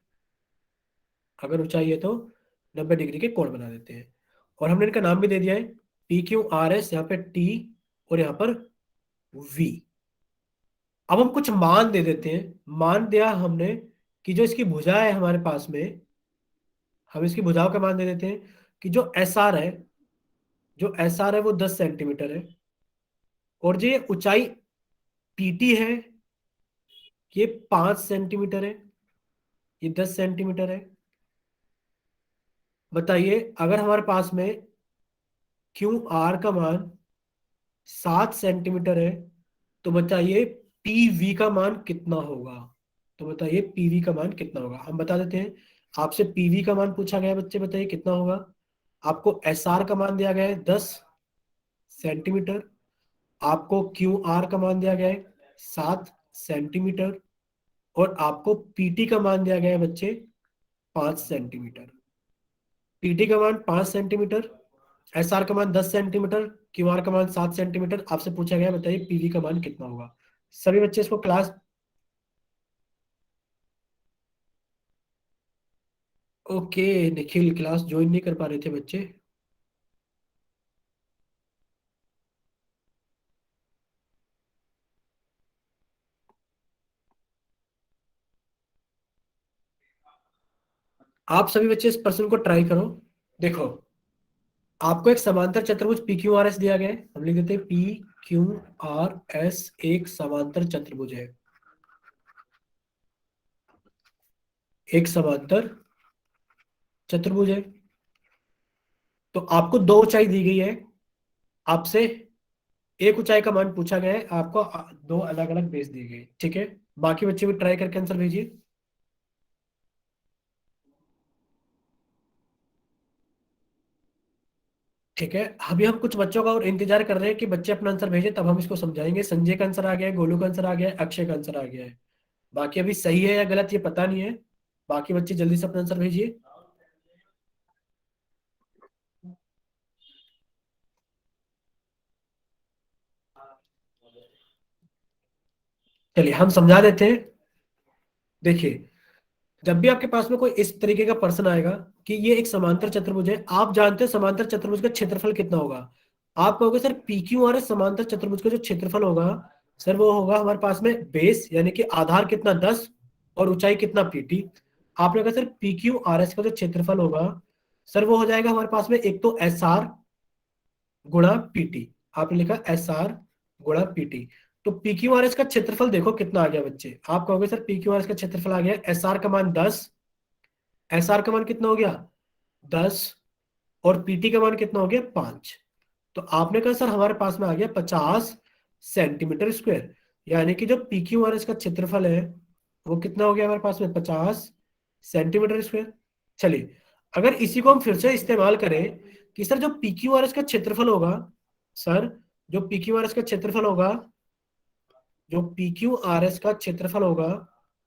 अगर ऊंचाई है तो 90 डिग्री के कोण बना देते हैं। और हमने इनका नाम भी दे दिया है, पी क्यू आर एस, यहाँ पे टी और यहाँ पर वी। अब हम कुछ मान दे देते हैं, मान दिया हमने कि जो इसकी भुजा है हमारे पास में, हम इसकी भुजाओं का मान दे देते हैं कि जो एस आर है, जो एस आर है वो 10 सेंटीमीटर है, और जो ये ऊंचाई पीटी है ये 5 सेंटीमीटर है, ये 10 सेंटीमीटर है। बताइए अगर हमारे पास में क्यू आर का मान 7 सेंटीमीटर है, तो बताइए पीवी का मान कितना होगा? तो बताइए पीवी का मान कितना होगा, हम बता देते हैं। आपसे पीवी का मान पूछा गया है बच्चे, बताइए कितना होगा। आपको एस आर का मान दिया गया है 10 सेंटीमीटर, आपको क्यू आर का मान दिया गया है 7 सेंटीमीटर, और आपको पीटी का मान दिया गया है बच्चे 5 सेंटीमीटर। पीटी का मान 5 सेंटीमीटर, एस आर का मान 10 सेंटीमीटर, क्यू आर का मान 7 सेंटीमीटर, आपसे पूछा गया है, बताइए पीवी का मान कितना होगा। सभी बच्चे इसको class, okay Nikhil class join नहीं कर पा रहे थे बच्चे। आप सभी बच्चे इस प्रश्न को ट्राई करो। देखो आपको एक समांतर चतुर्भुज पी क्यू आर एस दिया गया है, हम लिख देते हैं पी क्यू आर एस एक समांतर चतुर्भुज है, एक समांतर चतुर्भुज है। तो आपको दो ऊंचाई दी गई है, आपसे एक ऊंचाई का मान पूछा गया है, आपको दो अलग अलग बेस दिए गए, ठीक है। बाकी बच्चे भी ट्राई करके आंसर भेजिए। ठीक है, अभी हम कुछ बच्चों का और इंतजार कर रहे हैं कि बच्चे अपना आंसर भेजें, तब हम इसको समझाएंगे। संजय का आंसर आ गया है, गोलू का आंसर आ गया है, अक्षय का आंसर आ गया है। बाकी अभी सही है या गलत ये पता नहीं है। बाकी बच्चे जल्दी से अपना आंसर भेजिए। चलिए हम समझा देते हैं। देखिए जब भी आपके पास में कोई इस तरीके का प्रश्न आएगा कि ये एक समांतर चतुर्भुज है, आप जानते हैं समांतर चतुर्भुज का क्षेत्रफल कितना होगा। आप कहोगे sir P Q R S समांतर चतुर्भुज का जो क्षेत्रफल होगा सर वो होगा हमारे पास में बेस यानी कि आधार कितना 10 और ऊंचाई कितना पीटी। आपने कहा sir P Q R S का जो क्षेत्रफल होगा सर वो हो जाएगा हमारे पास में एक तो एस आर गुणा पीटी। आपने लिखा एस आर गुणा पीटी। तो पी क्यू आर एस का क्षेत्रफल देखो कितना आ गया बच्चे, आप कहोगे sir P Q R S का क्षेत्रफल आ गया एस आर का मान 10, एस आर का मान कितना हो गया 10, और पीटी का मान कितना हो गया 5। तो आपने कहा सर हमारे पास में आ गया 50 सेंटीमीटर स्क्वायर, यानी कि जो पी क्यू आर एस का क्षेत्रफल है वो कितना हो गया हमारे पास में 50 सेंटीमीटर स्क्वायर। चलिए अगर इसी को हम फिर से इस्तेमाल करें कि सर जो पी क्यू आर एस का क्षेत्रफल होगा, सर जो पी क्यू आर एस का क्षेत्रफल होगा, जो पी क्यू आर एस का क्षेत्रफल होगा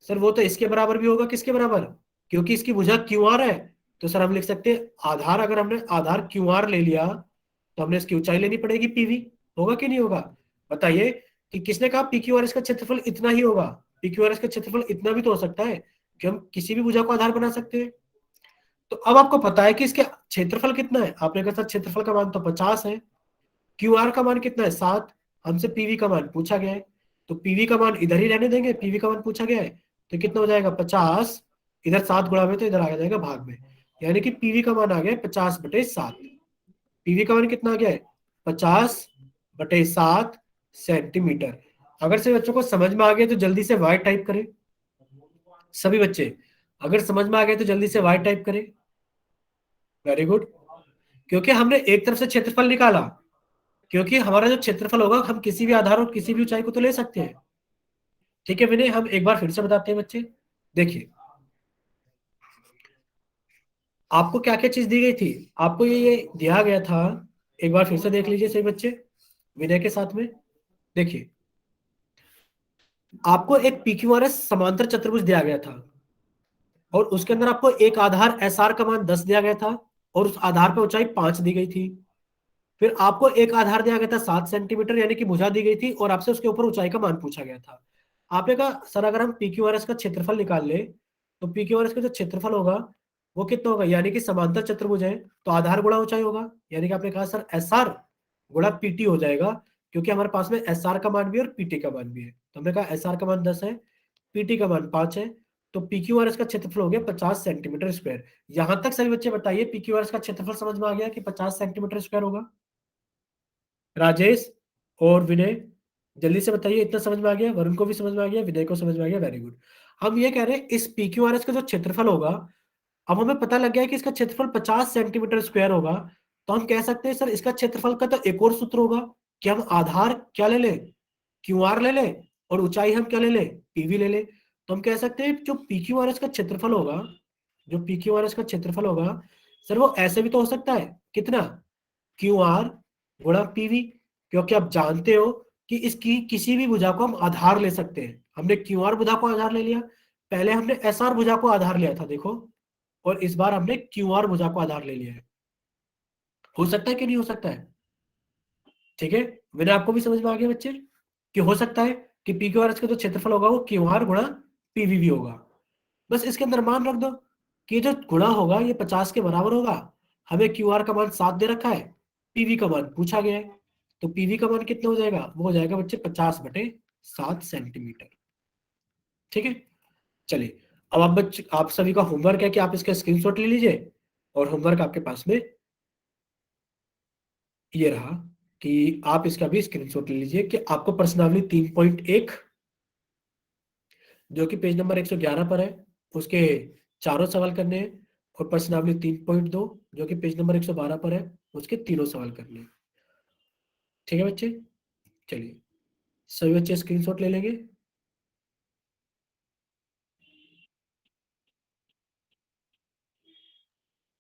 सर वो तो इसके बराबर भी होगा, किसके बराबर, क्योंकि इसकी भुजा क्यू आर है। तो सर हम लिख सकते हैं आधार, अगर हमने आधार क्यू आर ले लिया तो तो हमने इसकी ऊंचाई लेनी पड़ेगी पीवी। होगा कि नहीं होगा? बताइए कि किसने कहा पी क्यू आर एस का क्षेत्रफल इतना ही होगा? पी क्यू आर एस का क्षेत्रफल इतना भी तो हो सकता है कि हम किसी भी भुजा को आधार बना सकते हैं। तो अब आपको पता है कि इसके क्षेत्रफल कितना है। आपने कहा सर क्षेत्रफल का मान तो 50 है, क्यू आर का मान कितना है 7, हमसे पीवी का मान पूछा गया है, तो पीवी का मान इधर ही रहने देंगे, पीवी का मान पूछा गया है तो कितना हो जाएगा 50, इधर 7 गुणा में तो इधर आ जाएगा भाग में, यानी कि पीवी का मान आ गया 50/7। पीवी का मान कितना आ गया है 50/7 सेंटीमीटर। अगर से बच्चों को समझ में आ गया तो जल्दी से वाई टाइप करें। सभी बच्चे अगर समझ में आ गए तो जल्दी से वाई टाइप करें। Very good. क्योंकि हमने एक तरफ से क्षेत्रफल निकाला, क्योंकि हमारा जो क्षेत्रफल होगा हम किसी भी आधार और किसी भी ऊंचाई को तो ले सकते हैं। ठीक है विनय, हम एक बार फिर से बताते हैं बच्चे। देखिए आपको क्या क्या चीज दी गई थी, आपको ये दिया गया था, एक बार फिर से देख लीजिए सही बच्चे विनय के साथ में। देखिए आपको एक पीक्यूआरएस समांतर चतुर्भुज दिया गया था और उसके अंदर आपको एक आधार एस आर का मान 10 दिया गया था और उस आधार पर ऊंचाई 5 दी गई थी। फिर आपको एक आधार दिया गया था 7 सेंटीमीटर यानी कि भुजा दी गई थी और आपसे उसके ऊपर ऊंचाई का मान पूछा गया था। आपने कहा सर अगर हम पीक्यूआरएस का क्षेत्रफल निकाल ले तो पीक्यूआरएस का जो क्षेत्रफल होगा वो कितना होगा, यानी कि समांतर चतुर्भुज है तो आधार गुणा ऊंचाई होगा, यानी कि आपने कहा सर एस आर गुणा पीटी हो जाएगा, क्योंकि हमारे पास में एस आर का मान भी है और पीटी का मान भी है। तो हमने कहा एस आर का मान 10 है, पीटी का मान 5 है, तो पीक्यूआरएस का क्षेत्रफल हो गया 50 सेंटीमीटर स्क्वायर। यहां तक सभी बच्चे बताइए पीक्यूआरएस का क्षेत्रफल समझ में आ गया कि 50 सेंटीमीटर स्क्वायर होगा? राजेश और विनय जल्दी से बताइए, इतना समझ में आ गया? वरुण को भी समझ में आ गया, विनय को समझ में आ गया, वेरी गुड। हम ये कह रहे हैं इस पीक्यूआरएस का जो क्षेत्रफल होगा, अब हमें पता लग गया है कि इसका क्षेत्रफल 50 सेंटीमीटर स्क्वायर होगा, तो हम कह सकते हैं सर इसका क्षेत्रफल का तो एक और सूत्र होगा कि हम आधार क्या ले लें, क्यू आर ले लें, और ऊंचाई हम क्या ले लें, पीवी ले लें। तो हम कह सकते हैं जो पीक्यूआरएस का क्षेत्रफल होगा, जो पीक्यूआरएस का क्षेत्रफल होगा सर वो ऐसे भी तो हो सकता है, कितना, क्यू आर गुणा पीवी, क्योंकि आप जानते हो कि इसकी किसी भी भुजा को हम आधार ले सकते हैं। हमने क्यू आर भुजा को आधार ले लिया, पहले हमने एस आर भुजा को आधार लिया था देखो, और इस बार हमने क्यू आर भुजा को आधार ले लिया है। हो सकता है कि नहीं हो सकता है? ठीक है, मैंने आपको भी समझ में आ गया बच्चे कि हो सकता है कि पी क्यू आर एस का जो क्षेत्रफल होगा वो क्यू आर गुणा पीवी भी होगा। बस इसके अंदर मान रख दो कि जो गुणा होगा ये 50 के बराबर होगा, हमें क्यू आर का मान 7 दे रखा है, पीवी का मान पूछा गया है, तो पीवी का मान कितना हो जाएगा, वो हो जाएगा बच्चे 50/7 सेंटीमीटर। ठीक है, चलिए अब आप बच्चे, आप सभी का होमवर्क है कि आप इसका स्क्रीनशॉट ले लीजिए, और होमवर्क आपके पास में ये रहा कि आप इसका भी स्क्रीनशॉट ले लीजिए कि आपको प्रश्नावली 3.1 जो कि पेज नंबर 111 पर है उसके चारों सवाल करने हैं, और प्रश्नावली 3.2 जो कि पेज नंबर 112 पर है उसके तीनों सवाल करने हैं। ठीक है बच्चे, चलिए सभी बच्चे स्क्रीनशॉट ले लेंगे।